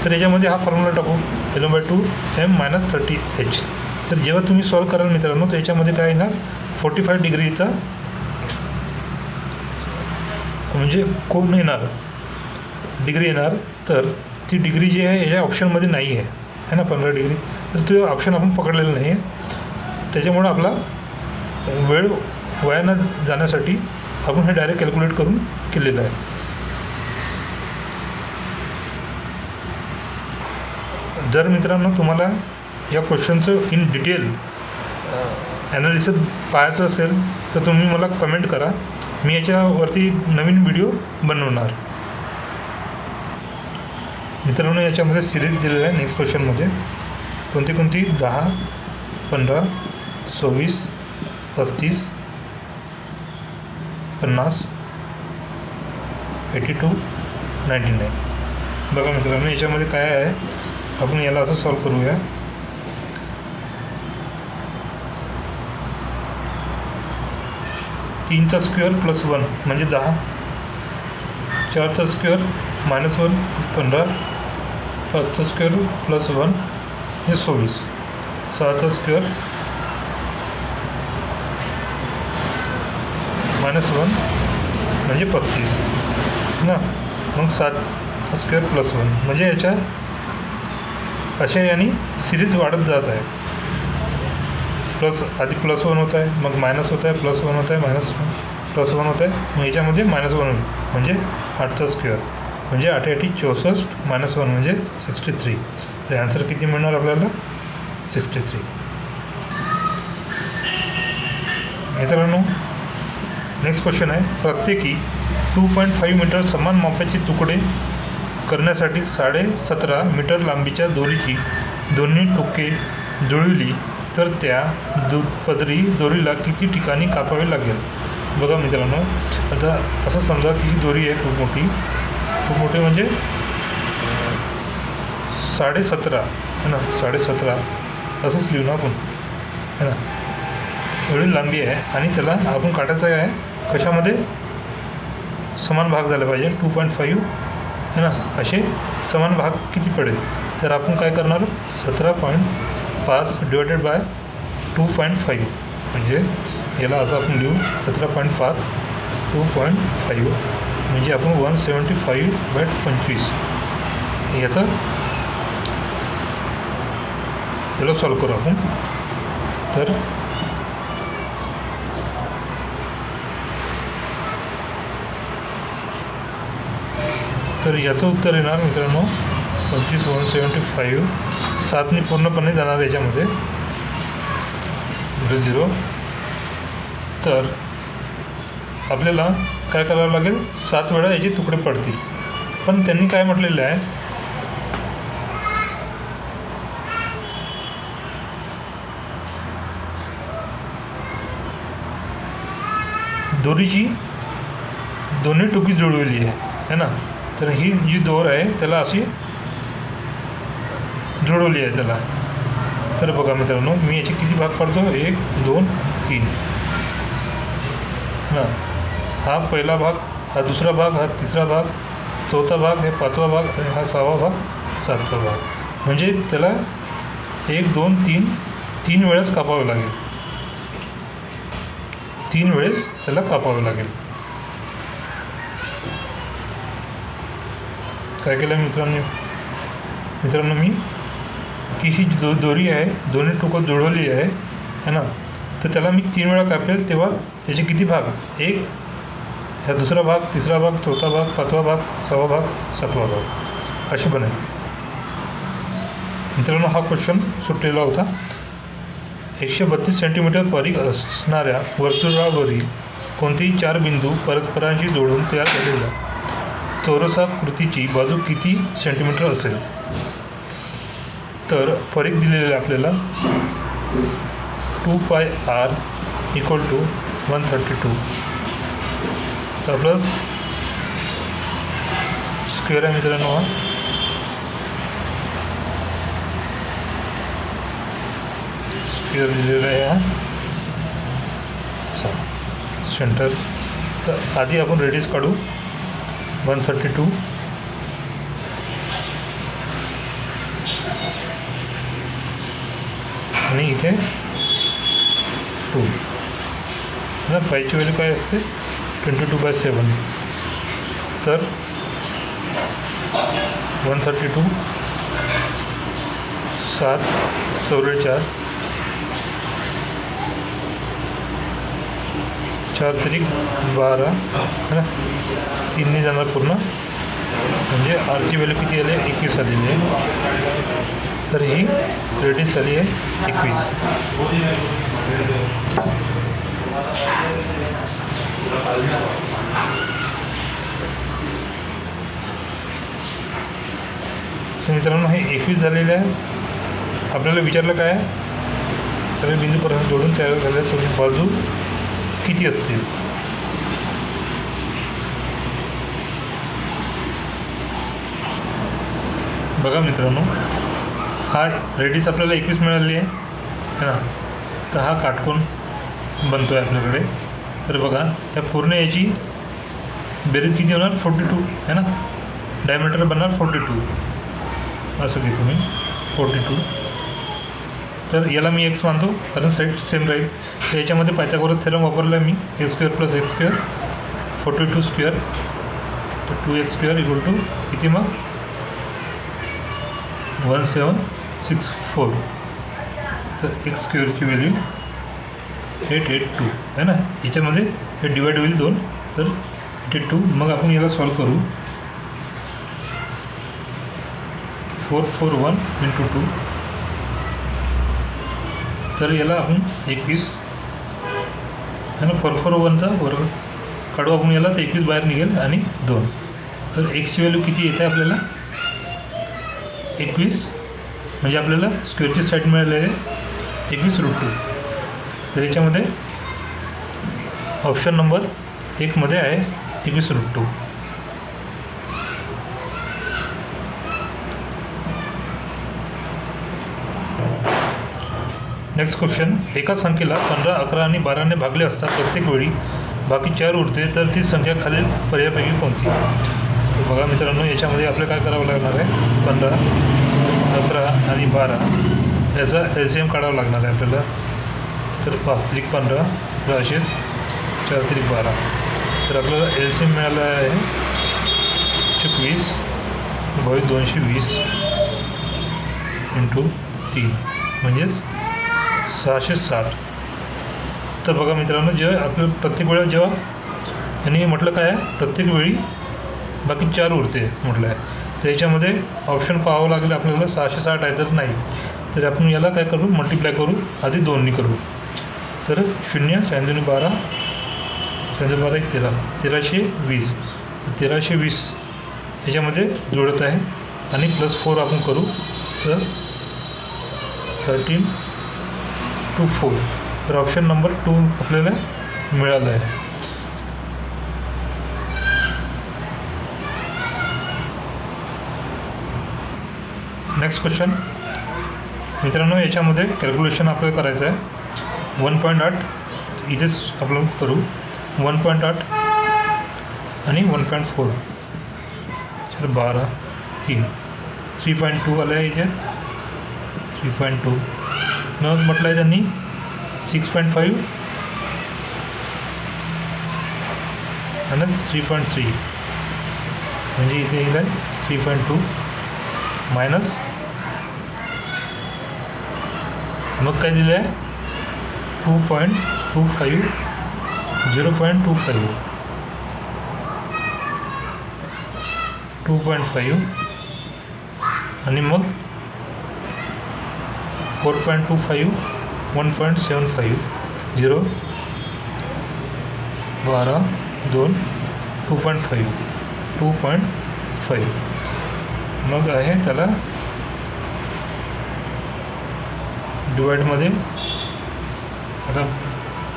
तर याच्यामध्ये हा फॉर्म्युला टाकू L/2 M - 30H. तर जेव्हा तुम्ही सॉल्व कराल मित्रांनो तर याच्यामध्ये काय येणार 45 डिग्रीचा म्हणजे कोन येणार डिग्री येणार. तर ती डिग्री जी आहे याच्या ऑप्शनमध्ये नाही आहे ना 15 डिग्री. तर तो ऑप्शन आपण पकडलेला नाही आहे. त्याच्यामुळं आपला वेळ वाया न जाण्यासाठी आपण हे डायरेक्ट कॅल्क्युलेट करून केलेलं आहे. जर मित्रांनो तुम्हाला या क्वेश्चनचं इन डिटेल ॲनालिसिस पाहायचं असेल तर तुम्ही मला कमेंट करा. मी याच्यावरती नवीन व्हिडिओ बनवणार. मित्रांनो याच्यामध्ये सिरीज दिलेलं आहे. नेक्स्ट क्वेश्चनमध्ये कोणती 10 15 26 35 50 82 99. बघा मित्रांनो, याच्यामध्ये काय आहे, आपण याला असं सॉल्व करूया. तीनचा स्क्वेअर प्लस 1 म्हणजे 10, 4चा स्क्वेअर मायनस 1 15, 5चा स्क्वेअर प्लस 1 हे 26, 6चा स्क्वेअर मायनस 1 म्हणजे 35 ना. मग 7चा स्क्वेअर प्लस 1 म्हणजे याच्या अशा याने सिरीज वाढत जात आहे. प्लस आधी प्लस 1 होत आहे, मग मायनस होत आहे, प्लस 1 होत आहे, मायनस प्लस 1 होत आहे, मग याच्यामध्ये मायनस 1 होईल म्हणजे 8चा स्क्वेअर म्हणजे 8 8 64 मायनस 1 म्हणजे 63. तर आन्सर किती मिळणार आपल्याला? 63. मित्रांनो, नेक्स्ट क्वेश्चन आहे, प्रत्येकी 2.5 मीटर समान मापाचे तुकडे करण्यासाठी 17.5 मीटर लांबीच्या दोरीची दोन्ही टोके जुळवली तर त्या पदरी दोरीला किती ठिकाणी कापावे लागेल? बघा मित्रांनो, आता असं समजा की ही दोरी आहे खूप मोठी म्हणजे 17.5 है ना, 17.5 असंच लिहू ना आपण, है ना. एवढी लांबी आहे आणि त्याला आपण काटायचं आहे कशामध्ये? समान भाग झाला पाहिजे. 2.5 है ना, असे समान भाग किती पडेल? तर आपण काय करणार? 17.5 डिवायडेड बाय 2.5 म्हणजे याला असं आपण लिहू 17.5 2.5 म्हणजे आपण 175/25 याचा याला सॉल्व करू आपण. तर याचं उत्तर येणार मित्रांनो 25 175. 7ने पूर्णपणे जाणार याच्यामध्ये 0. तर आपल्याला काय करावं लागेल? 7 वेळा याचे तुकडे पडतील. पण त्यांनी काय म्हटलेलं आहे, दोरीची दोन्ही टोकी जुळवली आहे ना. तर ही जी दोर आहे त्याला अशी जुळवली आहे त्याला. तर बघा मित्रांनो, मी याचे किती भाग पाडतो? 1 2 3 हां. हा पहिला भाग, हा दुसरा भाग, हा तिसरा भाग, चौथा भाग, हे 5वा भाग, हा 6वा भाग, 7वा भाग. म्हणजे त्याला 1 2 3 वेळेस कापावं लागेल. 3 वेळेस त्याला कापावं लागेल. काय केलं मित्रांनो मी की ही दोरी आहे दोन्ही टोकं जुळवली आहे है ना. तर त्याला मी 3 वेळा कापेल तेव्हा त्याचे किती भाग? 1, ह्या दुसरा भाग, तिसरा भाग, चौथा भाग, 5वा भाग, 6वा भाग, 7वा भाग असे बनेल. मित्रांनो, हा क्वेश्चन सुटलेला होता. 132 सेंटीमीटर परिघ असणाऱ्या वर्तुळावरील कोणतेही 4 बिंदू परस्परांशी जोडून तयार झालेल्या चौरसाकृतीची बाजू किती सेंटीमीटर असेल? तर परिघ दिलेलं आहे आपल्याला 2πr = 132. तर आपलं स्क्वेअर आहे मित्रांनो, हा स्क्वेअर दिलेला आहे हा सेंटर. तर आधी आपण रेडियस काढू 132 आणि इथे 2 ना. पायची व्हॅल्यू काय असते? 22/7. तर 132 7 4 4 तरी 12 है ना. 3ने जाणार पूर्ण म्हणजे आरची व्हॅल्यू किती आली आहे? 21 आलेली आहे. तर ही रेडियस आली आहे 21. तर मित्रांनो, हे 21 झालेलं आहे. आपल्याला विचारलं काय आहे? तर बिंदूपर्यंत जोडून तयार झालेल्या बाजू किती असतील? बघा मित्रांनो, हा रेडियस आपल्याला 21 मिळाली आहे ना, तर हा काटकोन बनतो आहे आपल्याकडे. तर बघा त्या पूर्ण याची बेरीज किती होणार 42 आहे ना, डायमीटर बनणार 42 असं घेतो मी 42. तर याला मी एक्स मानतो कारण साईड सेम राहील. तर याच्यामध्ये पायथागोरस थेरम वापरला आहे मी, x square plus x square 42 square, तर 2x स्क्वेअर इक्वल टू किती मग 1764. तर एक्स स्क्वेअरची व्हॅल्यू 882 आहे ना. याच्यामध्ये हे डिवाईड होईल 2, तर 882. मग आपण याला सॉल्व करू. 441 × 2, तर याला आपण 21 आहे ना, 441चा वर्ग काढू आपण याला, तर 21 बाहेर निघेल आणि 2. तर एक्सची व्हॅल्यू किती येते आपल्याला 21, म्हणजे आपल्याला स्क्वेअरची साईड मिळालेली आहे 21√2. तर याच्यामध्ये ऑप्शन नंबर 1 मध्ये आहे 21√2. नेक्स्ट क्वेश्चन, एका संख्येला 15, 11 आणि 12ने भागले असता प्रत्येक वेळी बाकी 4 उरते, तर ती संख्या खालील पर्यायापैकी कोणती. तर बघा मित्रांनो, याच्यामध्ये आपल्याला काय करावं लागणार आहे, 15, 11 आणि 12 याचा LCM काढावं लागणार आहे आपल्याला. तर 5×15 असेच 4×12, तर आपल्याला LCM मिळालं आहे 21 × 220 × 3 म्हणजेच 660. तर बघा मित्रांनो, जेव्हा आपलं प्रत्येक वेळा जेव्हा यांनी म्हटलं काय आहे, प्रत्येक वेळी बाकी 4 उरते म्हटलं आहे, तर याच्यामध्ये ऑप्शन पाहावं लागेल आपल्याला. 660 आहे तर नाही, तर आपण याला काय करू, मल्टिप्लाय करू, आधी 2नी करू. तर 0 7×2 12, 7×12 1 13, 1320. 1320 याच्यामध्ये जोडत आहे आणि +4 आपण करू, तर 1324. तर ऑप्शन नंबर 2 आपल्याला मिळालं आहे. नेक्स्ट क्वेश्चन मित्रांनो, याच्यामध्ये कॅल्क्युलेशन आपल्याला करायचं आहे. 1.8 इथेच आपण करू, 1.8 आणि 1.4, तर 12 3 3.2 आलं आहे इथे, 3.2 मग म्हटलं आहे त्यांनी 6.5 आणि 3.3, म्हणजे इथे येईल 3.2 मायनस, मग काय दिलं आहे 2.25 0.25 2.5 आणि मग 4.25 1.75 0 12 2 2.5 2.5. मग आहे त्याला डिवाईडमध्ये. आता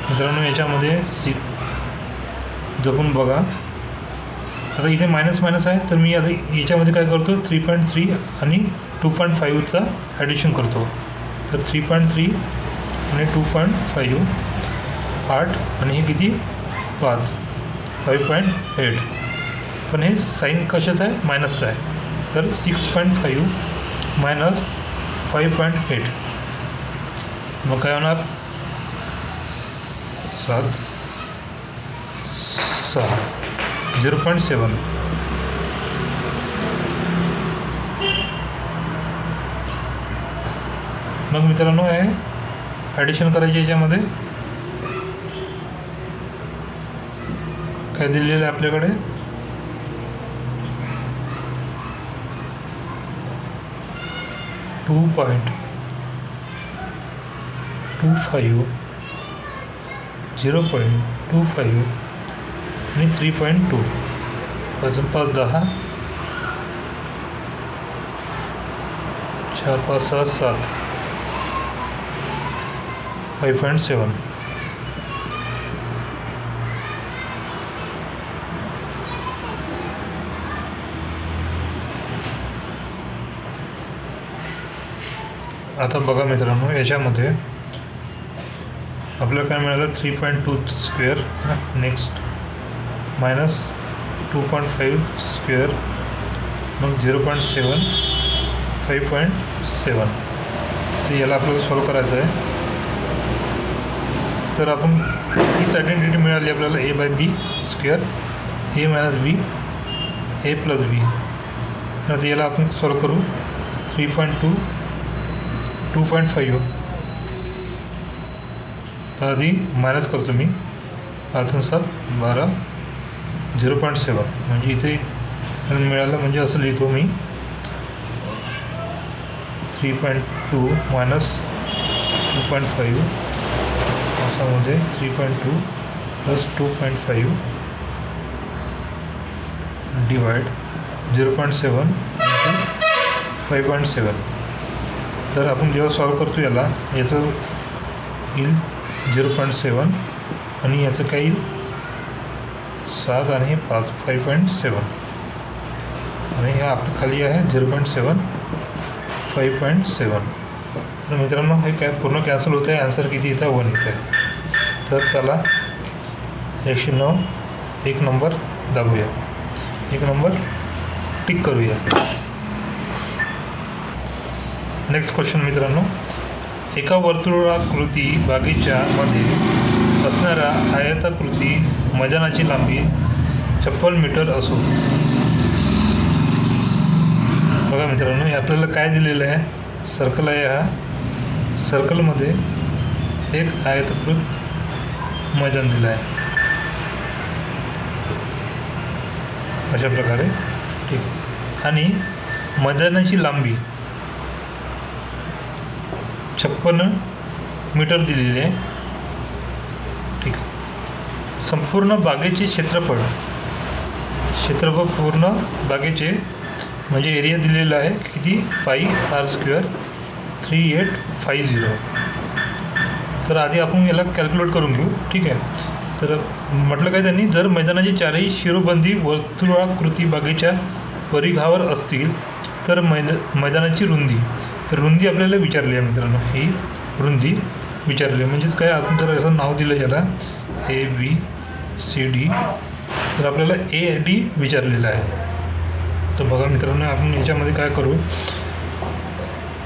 मित्रांनो याच्यामध्ये जपून बघा, आता इथे मायनस मायनस आहे, तर मी आता याच्यामध्ये काय करतो 3.3 आणि 2.5चा ॲडिशन करतो. तर 3.3 आणि 2.5 8 आणि हे किती 5 5.8, पण हे साईन कशाचं आहे मायनसचं आहे, तर 6.5 मायनस 5.8, मग काय होणार 7 6 0.7. मग मित्रांनो आहे ॲडिशन करायचे, याच्यामध्ये काय दिलेलं आहे आपल्याकडे 2.25 0.25 आणि 3.2, 5 5 10 4 5 6 7 5.7. आता बघा मित्रांनो, याच्यामध्ये आपल्याला काय मिळालं 3.2 स्क्वेअर, नेक्स्ट मायनस 2.5 स्क्वेअर, मग 0.7, 5.7. तर याला आपल्याला सॉल्व करायचं आहे. तर आपण हीच आयडेंटिटी मिळाली आपल्याला a/b square, a minus b, a plus b. तर याला आपण सॉल्व करू. 3.2, 2.5. तर आधी मायनस करतो मी. 8 7 12, 0.7. म्हणजे इथे मिळालं, म्हणजे असं लिहितो मी 3.2 मायनस 2.5 असामध्ये 3.2 प्लस 2.5 डिवाइड 0.7 इंटू 5.7. तर आपण जेव्हा सॉल्व करतो याला, याचं येईल 0.7 आणि याचं काय येईल 7 आणि 5, 5.7. आणि हे आपलं खाली आहे 0.7, 5.7. तर मित्रांनो, हे काय पूर्ण कॅन्सल होतं आहे. आन्सर किती येतं आहे? 1 येतं आहे. तर चला 109 1 नंबर दाबूया, 1 नंबर टिक करूया. नेक्स्ट क्वेश्चन मित्रांनो, एका वर्तुळाकृती बागेच्या मध्ये असणाऱ्या आयताकृती मैदानाची लांबी 56 मीटर असो. बघा मित्रांनो, हे आपल्याला काय दिलेलं आहे? सर्कल आहे. हा सर्कलमध्ये एक आयताकृत मैदान दिलं आहे अशा प्रकारे. ठीक. आणि मैदानाची लांबी 56 मीटर दिलेली आहे. ठीक. संपूर्ण बागेचे क्षेत्रफळ पूर्ण बागेचे म्हणजे एरिया दिलेला आहे किती? पाई r स्क्वेअर 3850. तर आधी आपण याला कॅल्क्युलेट करून घेऊ. ठीक आहे. तर म्हटलं काय त्यांनी, जर मैदानाची चारही शिरोबंदी वर्तुळाकृती बागेच्या परिघावर असतील तर मैदानाची रुंदी. तर रुंदी आपल्याला विचारली आहे मित्रांनो, ही रुंदी विचारली. म्हणजेच काय, आपण जर असं नाव दिलं याला ABCD, तर आपल्याला AD विचारलेलं आहे. तर बघा मित्रांनो, आपण याच्यामध्ये काय करू,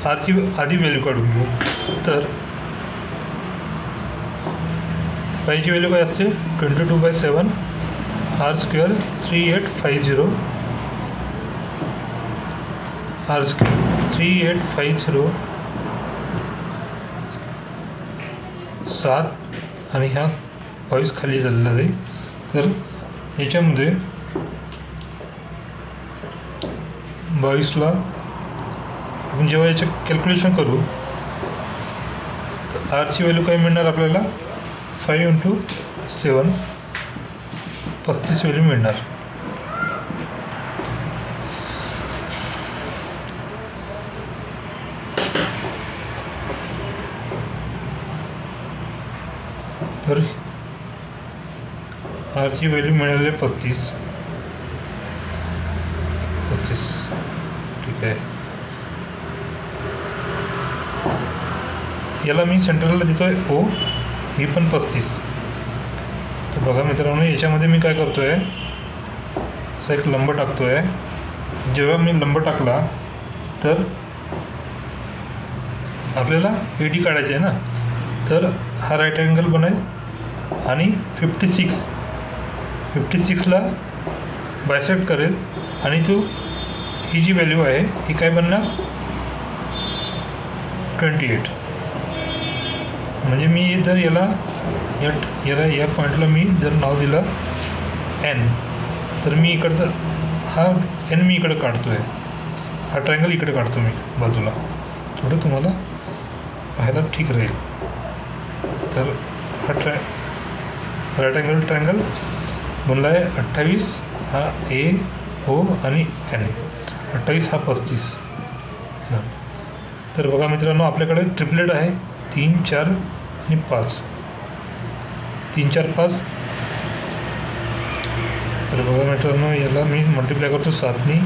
आरची आधी व्हॅल्यू काढून घेऊ. तर पाईची व्हॅल्यू काय असते? 22/7 r स्क्वेअर 3850 r स्क्वेअर 3850 7 आणि ह्या 22 खाली झालेला आहे. तर याच्यामध्ये 22ला आपण जेव्हा याचं कॅल्क्युलेशन करू तर आरची व्हॅल्यू काय मिळणार आपल्याला? 5 × 7, 35 व्हॅल्यू मिळणार. तर आरची व्हॅल्यू मिळाली 35. ठीक आहे. याला मी सेंटरला देतो आहे O, ही पण 35. तर बघा मित्रांनो, याच्यामध्ये मी काय करतो आहे, असा एक लंब टाकतो आहे. जेव्हा मी लंब टाकला तर आपल्याला AD काढायचे आहे ना, तर हा राईट अँगल बनेल आणि 56ला बायसेक्ट करेल आणि तो ही जी व्हॅल्यू आहे ही काय बनणार? 28. म्हणजे मी जर याला या पॉईंटला मी जर नाव दिलं N, तर मी इकडचं हा N मी इकडं काढतो आहे. हा ट्रायंगल इकडे काढतो मी बाजूला, थोडं तुम्हाला पाहायला ठीक राहील. तर हा राईट अँगल ट्रायंगल बनला आहे 28. हा A, O आणि N. 28 हा 35. तर बघा मित्रांनो, आपल्याकडे ट्रिपलेट आहे 3 4 आणि 5. 3 4 5. तर बघा मित्रांनो, याला मी मल्टिप्लाय करतो 7नी.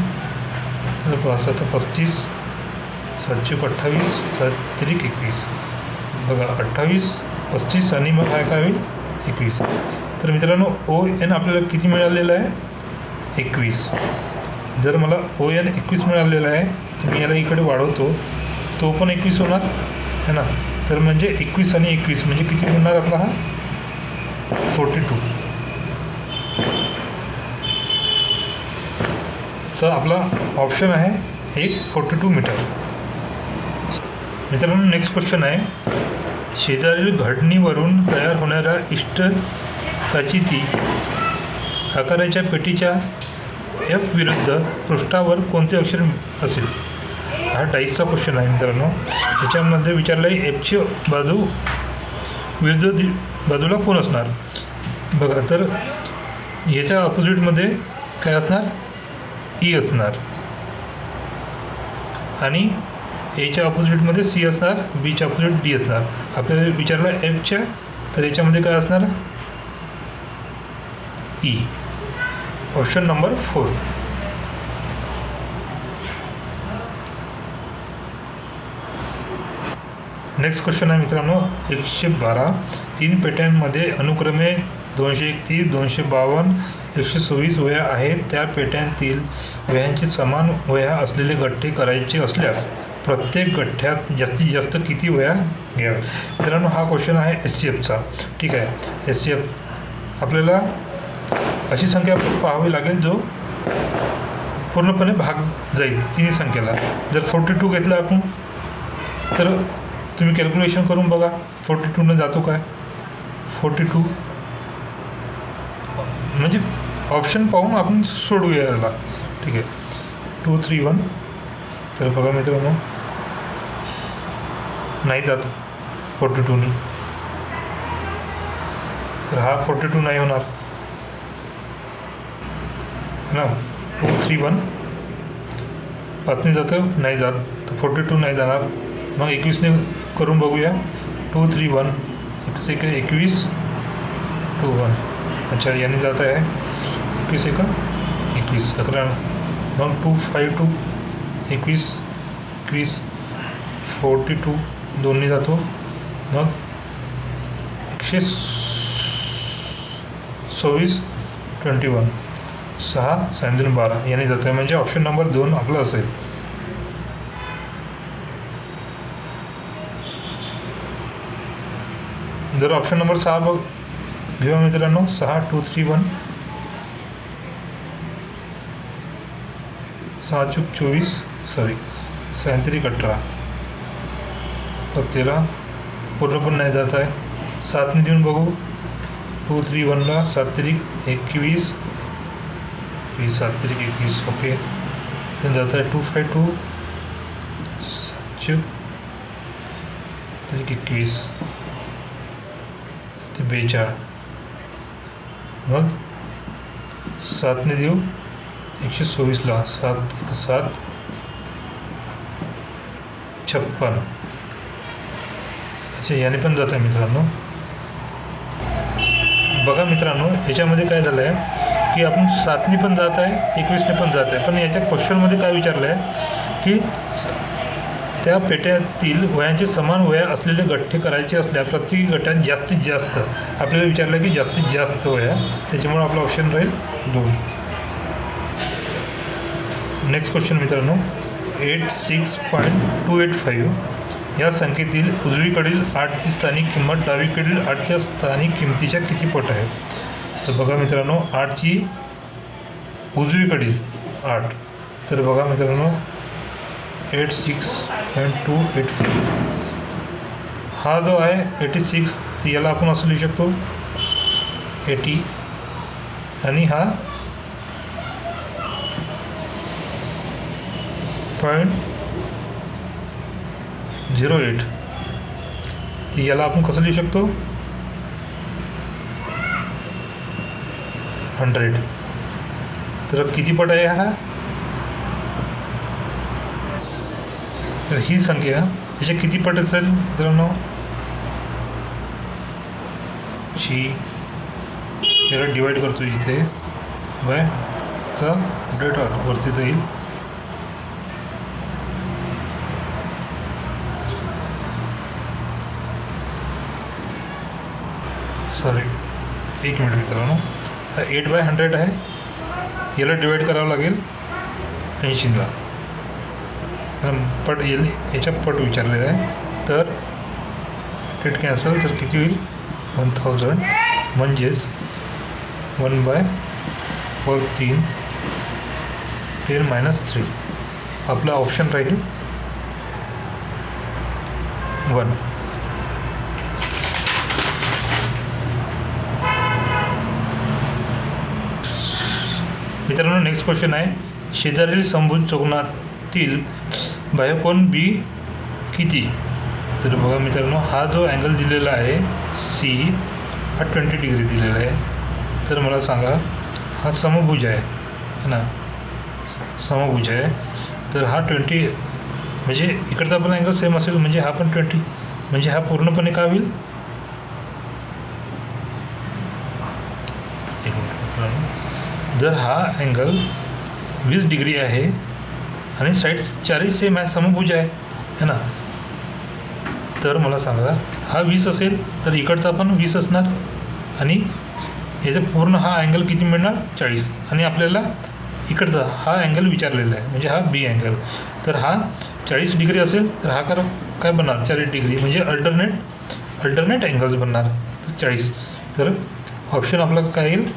तर 5 आता 35, 728 7 त्रिक 21 बघा 28 35 आणि मग हा काय होईल 21. तर मित्रांनो ON आपल्याला किती मिळालेलं आहे 21. जर मला ON 21 मिळालेला आहे तर मी याला इकडे वाढवतो, तो पण 21 होणार है ना. तर म्हणजे 21 आणि 21 म्हणजे किती होणार आपला हा 42. तर आपला ऑप्शन आहे एक 42 मीटर. मित्रांनो नेक्स्ट क्वेश्चन आहे, शेजारील घडणीवरून तयार होणाऱ्या इष्टकाची ती आकाराच्या पेटीच्या F विरुद्ध पृष्ठावर कोणते अक्षर असेल. हा डाईसचा क्वेश्चन आहे मित्रांनो. याच्यामध्ये विचारलं आहे Fची बाजू विरुद्ध बाजूला कोण असणार. बघा तर याच्या अपोजिटमध्ये काय असणार E असणार आणि एच्या अपोजिटमध्ये C असणार, बीच्या अपोजिट D असणार. आपल्याला विचारलं Fच्या, तर याच्यामध्ये काय असणार E. Option number 4. Next question आहे मित्रांनो 112. 3 पेट्यांमध्ये अनुक्रमे 231 252 126 वह्या आहेत. त्या पेट्यांतील वह्यांचे समान वह्या असलेले गठ्ठे करायचे असल्यास प्रत्येक गठ्ठ्यात जास्तीत जास्त किती वह्या घ्याव्यात. मित्रांनो हा क्वेश्चन आहे SCFचा. ठीक आहे, SCF आपल्याला अशी संख्या पाहावी लागेल जो पूर्णपणे भाग जाईल तिन्ही संख्येला. जर 42 घेतला आपण तर तुम्ही कॅल्क्युलेशन करून बघा 42 जातो काय 42 म्हणजे ऑप्शन पाहून आपण सोडूया याला. ठीक आहे 2 3 1. तर बघा मित्रांनो नाही जात 42नी, तर हा 42 नाही होणार ना. 2 3 1 5ने जातं नाही जात, तर 42 नाही जाणार. मग 21ने करून बघूया 2 3 1 21 2 1. अच्छा याने जात आहे 21 21 11. मग 2 5 2 21 21 42 2ने जातो. मग 126 21 6 7 12 याने जातो आहे. म्हणजे ऑप्शन नंबर 2 आपला असेल. जर ऑप्शन नंबर 6 बघ घेऊया मित्रांनो 6 2 3 1 6 चूक 24 सॉरी 7 3 18 तर 13 पूर्ण पण नाही जात आहे. 7ने देऊन बघू 2 3 1ला 7 3 21 7 3 21 ओके. जाता है 2 5 2 चूक 21 ते 42. मग 7ने देऊ 124ला 7 7 56. अच्छा याने पण जात आहे मित्रांनो. बघा मित्रांनो याच्यामध्ये काय झालं आहे की आपण 7ने पण जात आहे 21ने पण जात आहे, पण याच्या क्वेश्चनमध्ये काय विचारलं आहे की त्या पेट्यातील वह्यांचे समान वह्या असलेले गठ्ठे करायचे असल्यास प्रत्येक गठ्ठ्यात जास्तीत जास्त आपल्याला विचारलं की जास्तीत जास्त वह्या, त्याच्यामुळे आपला ऑप्शन राहील 2. नेक्स्ट क्वेश्चन मित्रांनो 86.285 या संख्येतील उजवीकडील 8ची स्थानिक किंमत डावीकडील 8च्या स्थानिक किंमतीच्या किती पट आहे. तर बघा मित्रांनो 8ची उजवीकडील 8, तर बघा मित्रांनो 86.285 हा जो आहे 86, तर याला आपण असं लिहू शकतो 80 आणि हा 0.08, तर याला आपण कसं लिहू शकतो 100. तर किती पट आहे हा, तर ही संख्या याच्या किती पट असेल मित्रांनो. याला डिवाइड करतो इथे बाय तर 100 वरती जाईल सॉरी, 1 मिनिट मित्रांनो, हा 8/100 आहे, याला डिवाईड करावं लागेल 80ला, पट याच्या पट विचारलेलं आहे, तर 8 कॅन्सल, तर किती होईल 1000, म्हणजेच 1/3 10-3, आपला ऑप्शन राहील 1. मित्रांनो नेक्स्ट क्वेश्चन आहे, शेजारील समभुज चौकोनातील बाह्यकोन बी किती? तर बघा मित्रांनो, हा जो अँगल दिलेला आहे सी, हा 20 डिग्री दिलेला आहे. तर मला सांगा, हा समभुज आहे ना, समभुज आहे, तर हा 20 म्हणजे इकडचा पण अँगल सेम असेल, म्हणजे हा पण 20, म्हणजे हा पूर्णपणे काय होईल, जर हा अँगल 20 डिग्री आहे आणि साईड चारही सेम आहे, समभुज आहे ना, तर मला सांगा, हा 20 असेल तर इकडचा पण 20 असणार, आणि याचा पूर्ण हा अँगल किती मिळणार 40, आणि आपल्याला इकडचा हा अँगल विचारलेला आहे, म्हणजे हा बी अँगल, तर हा 40 डिग्री असेल तर हा काय बनणार 40 डिग्री, म्हणजे अल्टरनेट अँगल्स बनणार 40. तर ऑप्शन आपला काय येईल,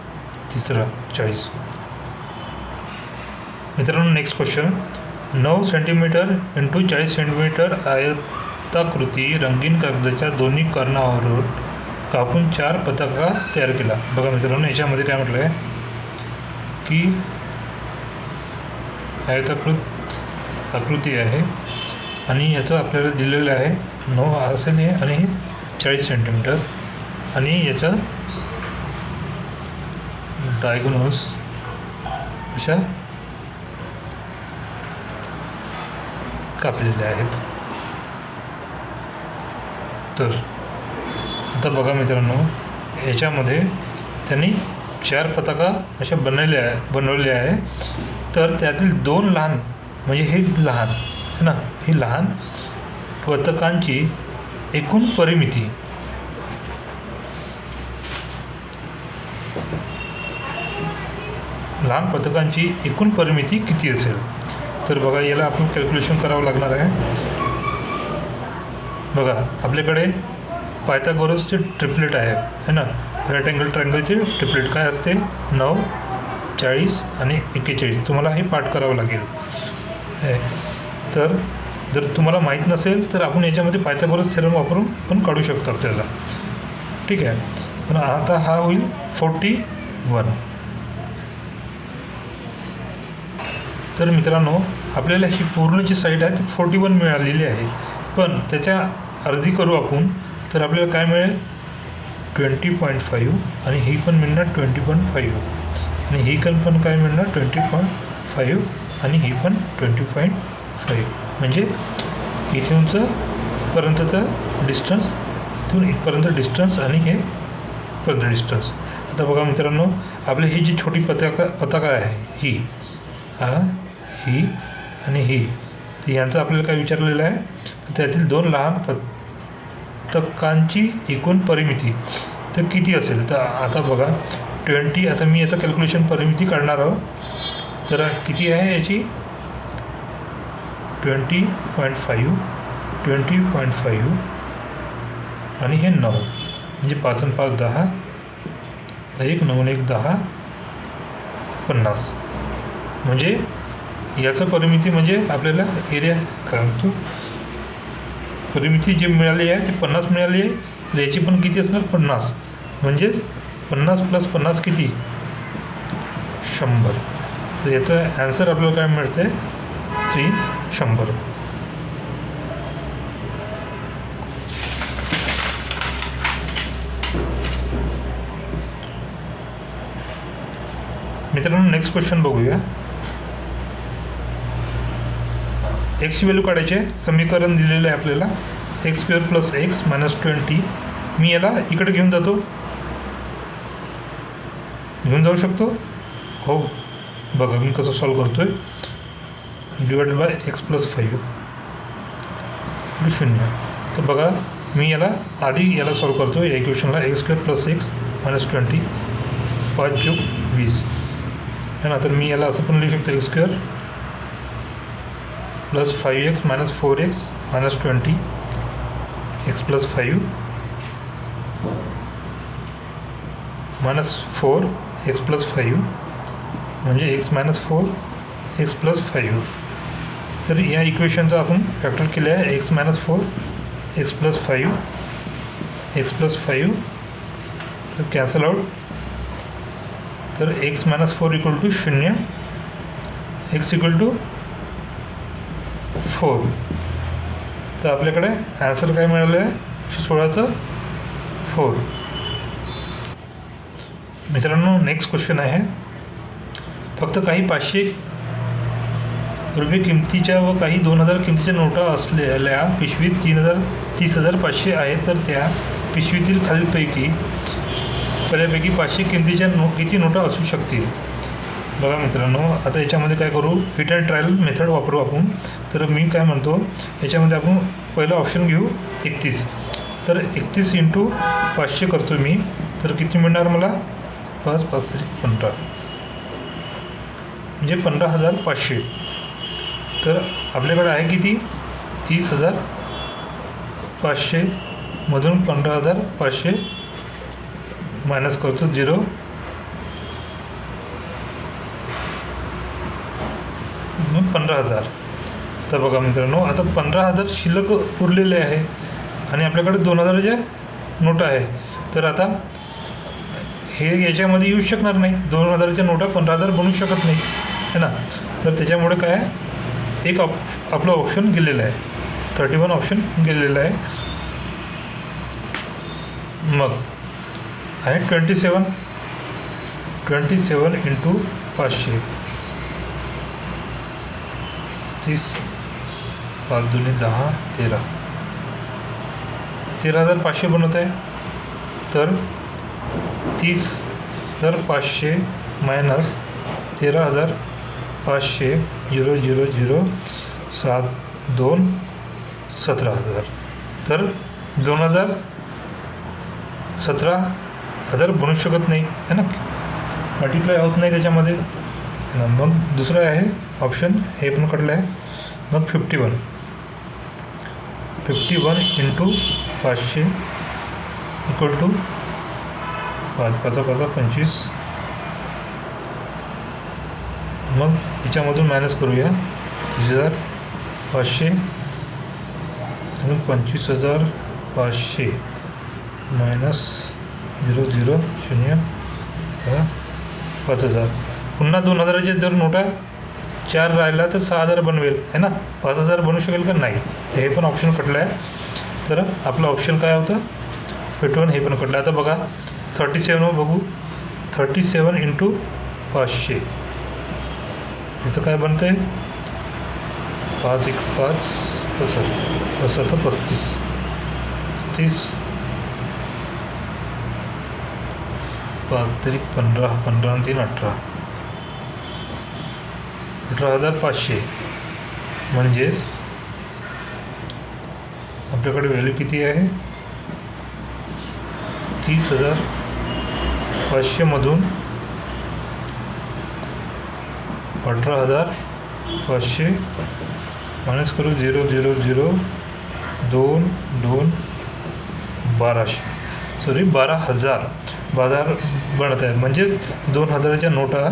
तिसरा 40. मित्रांनो नेक्स्ट क्वेश्चन, 9 सेंटीमीटर × 40 सेंटीमीटर आयताकृती रंगीन कागदाच्या दोन्ही कर्णावरून कापून 4 पताका तयार केला. बघा मित्रांनो, याच्यामध्ये काय म्हटलं आहे की आकृती आहे आणि याचं आपल्याला दिलेलं आहे 9 असेल हे, आणि 40 सेंटीमीटर, आणि याचं डायगोनल्स अशा कापलेले आहेत. तर आता बघा मित्रांनो, याच्यामध्ये त्यांनी 4 पताका अशा बनवल्या आहे. तर त्यातील 2 लहान, म्हणजे हे लहान है ना, ही लहान पताकांची एकूण परिमिती किती असेल? तर बघा, याला आपण कॅल्क्युलेशन करावं लागणार आहे. बघा, आपल्याकडे पायथागोरसचे ट्रिपलेट आहे है ना, राईट अँगल ट्रायंगलचे ट्रिपलेट काय असते, 9, 40 आणि 41. तुम्हाला हे पाठ करावं लागेल. तर जर तुम्हाला माहीत नसेल तर आपण याच्यामध्ये पायथागोरस थेरम वापरून पण काढू शकतो आपल्याला, ठीक आहे. पण आता हा होईल 41. तर मित्रांनो, आपल्याला ही पूर्ण जी साईड आहे ती 41 मिळालेली आहे, पण त्याच्या अर्धी करू आपण, तर आपल्याला काय मिळेल 20.5, आणि ही पण मिळणार 20.5, आणि ही पण काय मिळणार 20.5, आणि ही पण 20.5. म्हणजे इथूनचं पर्यंतचं डिस्टन्स, इथून इथपर्यंत डिस्टन्स, आणि हे पर्यंत डिस्टन्स. आता बघा मित्रांनो, आपली ही जी छोटी पताका आहे, ही आणि ही, तर यांचं आपल्याला काय विचारलेलं आहे, त्यातील 2 लहान पताकांची एकूण परिमिती तर किती असेल? तर आता बघा 20, आता मी याचं कॅल्क्युलेशन परिमिती काढणार आहोत. तर किती आहे याची 20.5, आणि हे 9, म्हणजे 5 आणि 5 10, 1 9 1 10, 50. म्हणजे याचं परिमिती, म्हणजे आपल्याला एरिया काय म्हणतो, परिमिती जी मिळाली आहे ती 50 मिळाली आहे. तर याची पण किती असणार 50, म्हणजेच 50 + 50 किती 100. तर याचं ॲन्सर आपल्याला काय मिळतं 300. मित्रांनो नेक्स्ट क्वेश्चन बघूया. एक्सची व्हॅल्यू काढायची आहे. समीकरण दिलेलं आहे आपल्याला x² + x - 20. मी याला इकडे घेऊन जाऊ शकतो हो. बघा मी कसं सॉल्व करतो आहे. Divided by x + 5 0. तर बघा मी याला आधी याला सॉल्व करतो या इक्वेशनला x² + x - 20 5 + 20 है ना. तर मी याला असं पण लिहू शकतो x² + 5x - 4x - 20 x + 5 - 4 x + 5 म्हणजे x - 4 x + 5. तर या इक्वेशनचं आपण फॅक्टर केलं आहे x - 4 x + 5 x + 5 तर कॅन्सल आउट. तर x - 4 = 0 x = 4. तर आपल्याकडे ॲन्सर काय मिळालं आहे 16चं 4. मित्रांनो नेक्स्ट क्वेश्चन आहे. फक्त काही 500 रुपये किमतीच्या व काही 2000 किमतीच्या नोटा असलेल्या पिशवीत 30,500 आहेत. तर त्या पिशवीतील खालीलपैकी पहिल्यापैकी 500 किमतीच्या किती नोटा असू शकतील. बघा मित्रांनो आता याच्यामध्ये काय करू हिट अँड ट्रायल मेथड वापरू आपण. तर मी काय म्हणतो याच्यामध्ये आपण पहिलं ऑप्शन घेऊ 31. तर 31 × 500 करतो मी. तर किती मिळणार मला 5 5 15 म्हणजे 15,500. तर आपल्याकडे आहे किती 30,500 मधून 15,500 मायनस करतो 0 मग 15,000. तर बघा मित्रांनो आता 15,000 शिल्लक उरलेले आहे आणि आपल्याकडे 2,000च्या नोटा आहे. तर आता हे याच्यामध्ये येऊ शकणार नाही. 2,000च्या नोटा 15,000 बनू शकत नाही है ना. तर त्याच्यामुळे काय एक आपलं ऑप्शन गेलेलं आहे 31 ऑप्शन गेलेलं आहे. मग आहे 27 × 500 30 5 × 2 = 10 13,500 बनत आहे. तर 30,500 मायनस 13,500 0 0 0 7 2 17,000. तर 2,000 17,000 बनू शकत नाही है ना. मल्टिप्लाय होत नाही त्याच्यामध्ये. मग दुसरं आहे ऑप्शन हे पण कटलं आहे. मग 51 × 500 = 5 5 5 25. मग याच्यामधून मायनस करूया 30,500 अजून 25,500 मायनस 0 0 0 5,000. पुन्हा 2,000च्या जर नोटा 4 राहिला तर 6,000 बनवेल है ना. 5,000 बनू शकेल का नाही. हे पण ऑप्शन कटलं आहे. तर आपलं ऑप्शन काय होतं 51 हे पण कटलं. आता बघा 37 बघू 37 × 500 इथं काय बनतं आहे 5 1 5 तसं 35 30 5 तरी 15 15 3 18 18,500 म्हणजेच आपल्याकडे व्हॅल्यू किती आहे 30,500 मधून 18,500 मायनस करू 0 0 0 2 2 12,000 बनत आहे. म्हणजेच 2,000च्या नोटा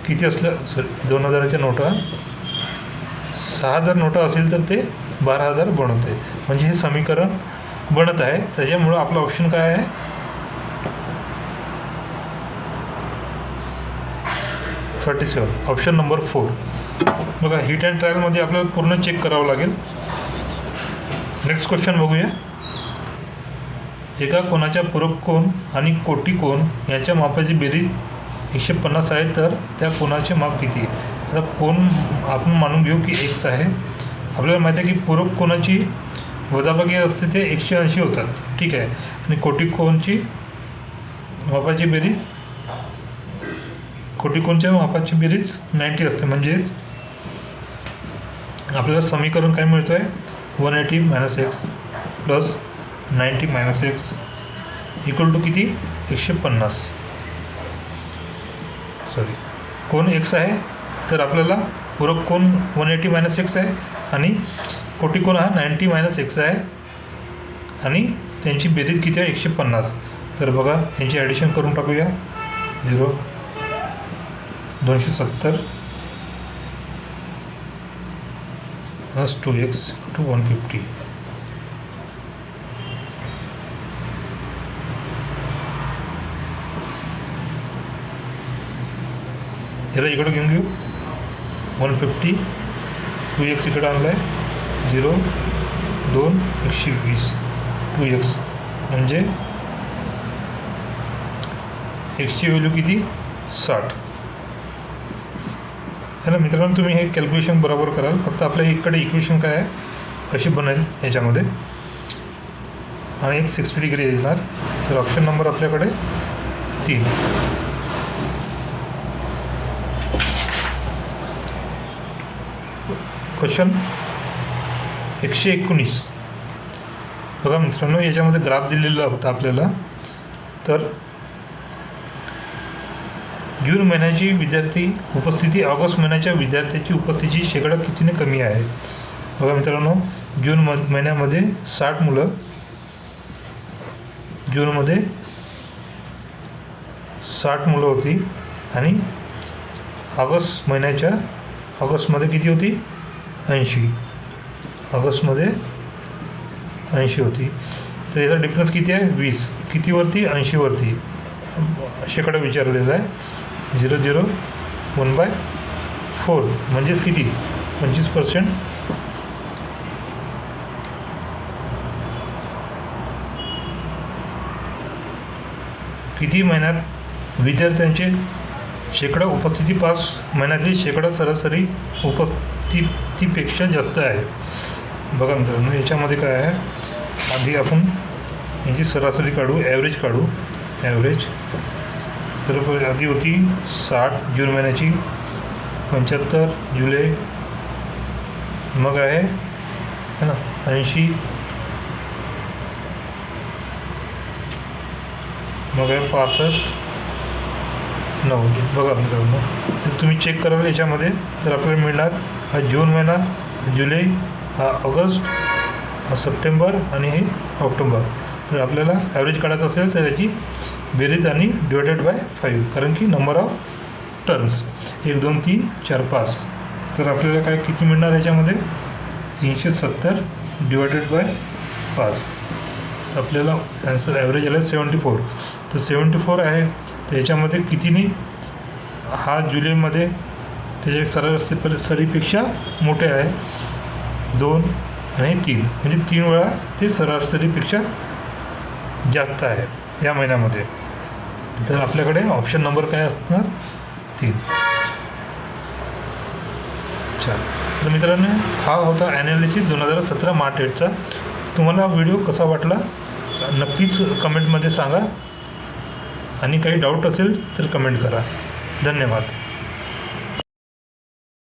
किती असल्या 2,000च्या नोटा 6,000 नोटा असेल तर ते 12,000 बनवते. म्हणजे हे समीकरण बनत आहे. त्याच्यामुळं आपलं ऑप्शन काय आहे 37 ऑप्शन नंबर 4. बघा हिट अँड ट्रायलमध्ये आपल्याला पूर्ण चेक करावं लागेल. नेक्स्ट क्वेश्चन बघूया. एका कोनाच्या पूरक कोन आणि कोटी कोन यांच्या मापाची बेरीज 150 आहे. तर त्या कोनाचे माप किती. आता कोन आपण मानून घेऊ की x आहे. आपल्याला माहिती आहे की पूरक कोनाची वजाबाकी असते ते 180 होतात ठीक आहे. आणि कोटी कोनची मापाची बेरीज कोटीकोनच्या मापाची बेरीज 90 असते. म्हणजेच आपल्याला समीकरण काय मिळतं आहे 180 - x + 90 minus X equal to किती 150. सॉरी, कोण एक्स आहे तर आपल्याला पूरक कोण 180 मायनस एक्स आहे आणि कोटी कोण हा 90 मायनस एक्स आहे आणि त्यांची बेरीज किती आहे 150. तर बघा यांची ॲडिशन करून टाकूया. 0 270 प्लस 2x टू 150. याला इकडं घेऊन घेऊ. 150 2x इकडं आणला आहे. 0 2 120 2x म्हणजे एक्सची व्हॅल्यू किती 60. है ना मित्रांनो, तुम्ही हे कॅल्क्युलेशन बरोबर कराल. फक्त आपल्या इकडे इक्वेशन काय आहे कशी बनेल याच्यामध्ये आणि एक 60 डिग्री येणार. तर ऑप्शन नंबर आपल्याकडे 3. क्वेश्चन 119. बघा मित्रांनो, याच्यामध्ये ग्राफ दिलेला होता आपल्याला. तर जून महिन्याची विद्यार्थी उपस्थिती ऑगस्ट महिन्याच्या विद्यार्थ्याची उपस्थितीची शेकडा कितीने कमी आहे. बघा मित्रांनो, जून महिन्यामध्ये 60 मुलं, जूनमध्ये 60 मुलं होती आणि ऑगस्टमध्ये किती होती 80. ऑगस्टमध्ये 80 होती. तर याचा डिफरन्स किती आहे 20. कितीवरती 80वरती शेकडा विचारलेला आहे. 0 1/4 म्हणजेच किती 25%. किती महिन्यात विद्यार्थ्यांचे शेकडा उपस्थिती 5 महिन्यातील शेकडा सरासरी उपस्थितीपेक्षा जास्त आहे. बघा मित्रांनो, याच्यामध्ये काय आहे, आधी आपण यांची सरासरी काढू, ॲव्हरेज काढू. ॲव्हरेज तर आधी होती 60 जून महिन्याची, 75 जुलै, मग आहे ना 80, मग आहे 65, 90. बघा मित्रांनो, तुम्ही चेक कराल याच्यामध्ये तर आपल्याला मिळणार हा जून महिना, जुलै, हा ऑगस्ट, हा सप्टेंबर आणि हे ऑक्टोबर. तर आपल्याला ॲव्हरेज काढायचं असेल तर याची बेरीज आणि डिवायडेड बाय 5, कारण की नंबर ऑफ टर्म्स 1 2 3 4 5. तर आपल्याला काय किती मिळणार याच्यामध्ये 370 डिवायडेड बाय 5. तर आपल्याला ॲन्सर ॲव्हरेज आला 74. तर 74 आहे. तर याच्यामध्ये कितीने हा जुलैमध्ये त्याच्या सरासरीपेक्षा मोठे आहे 2 आणि 3, म्हणजे 3 वेळा ते सरासरीपेक्षा जास्त आहे या महिन्यामध्ये. तर आपल्याकडे ऑप्शन नंबर काय असणार 3. तर मित्रांनो, हा होता ॲनालिसिस 2017 मार्च 8चा. तुम्हाला व्हिडिओ कसा वाटला नक्कीच कमेंटमध्ये सांगा आणि काही डाऊट असेल तर कमेंट करा. धन्यवाद.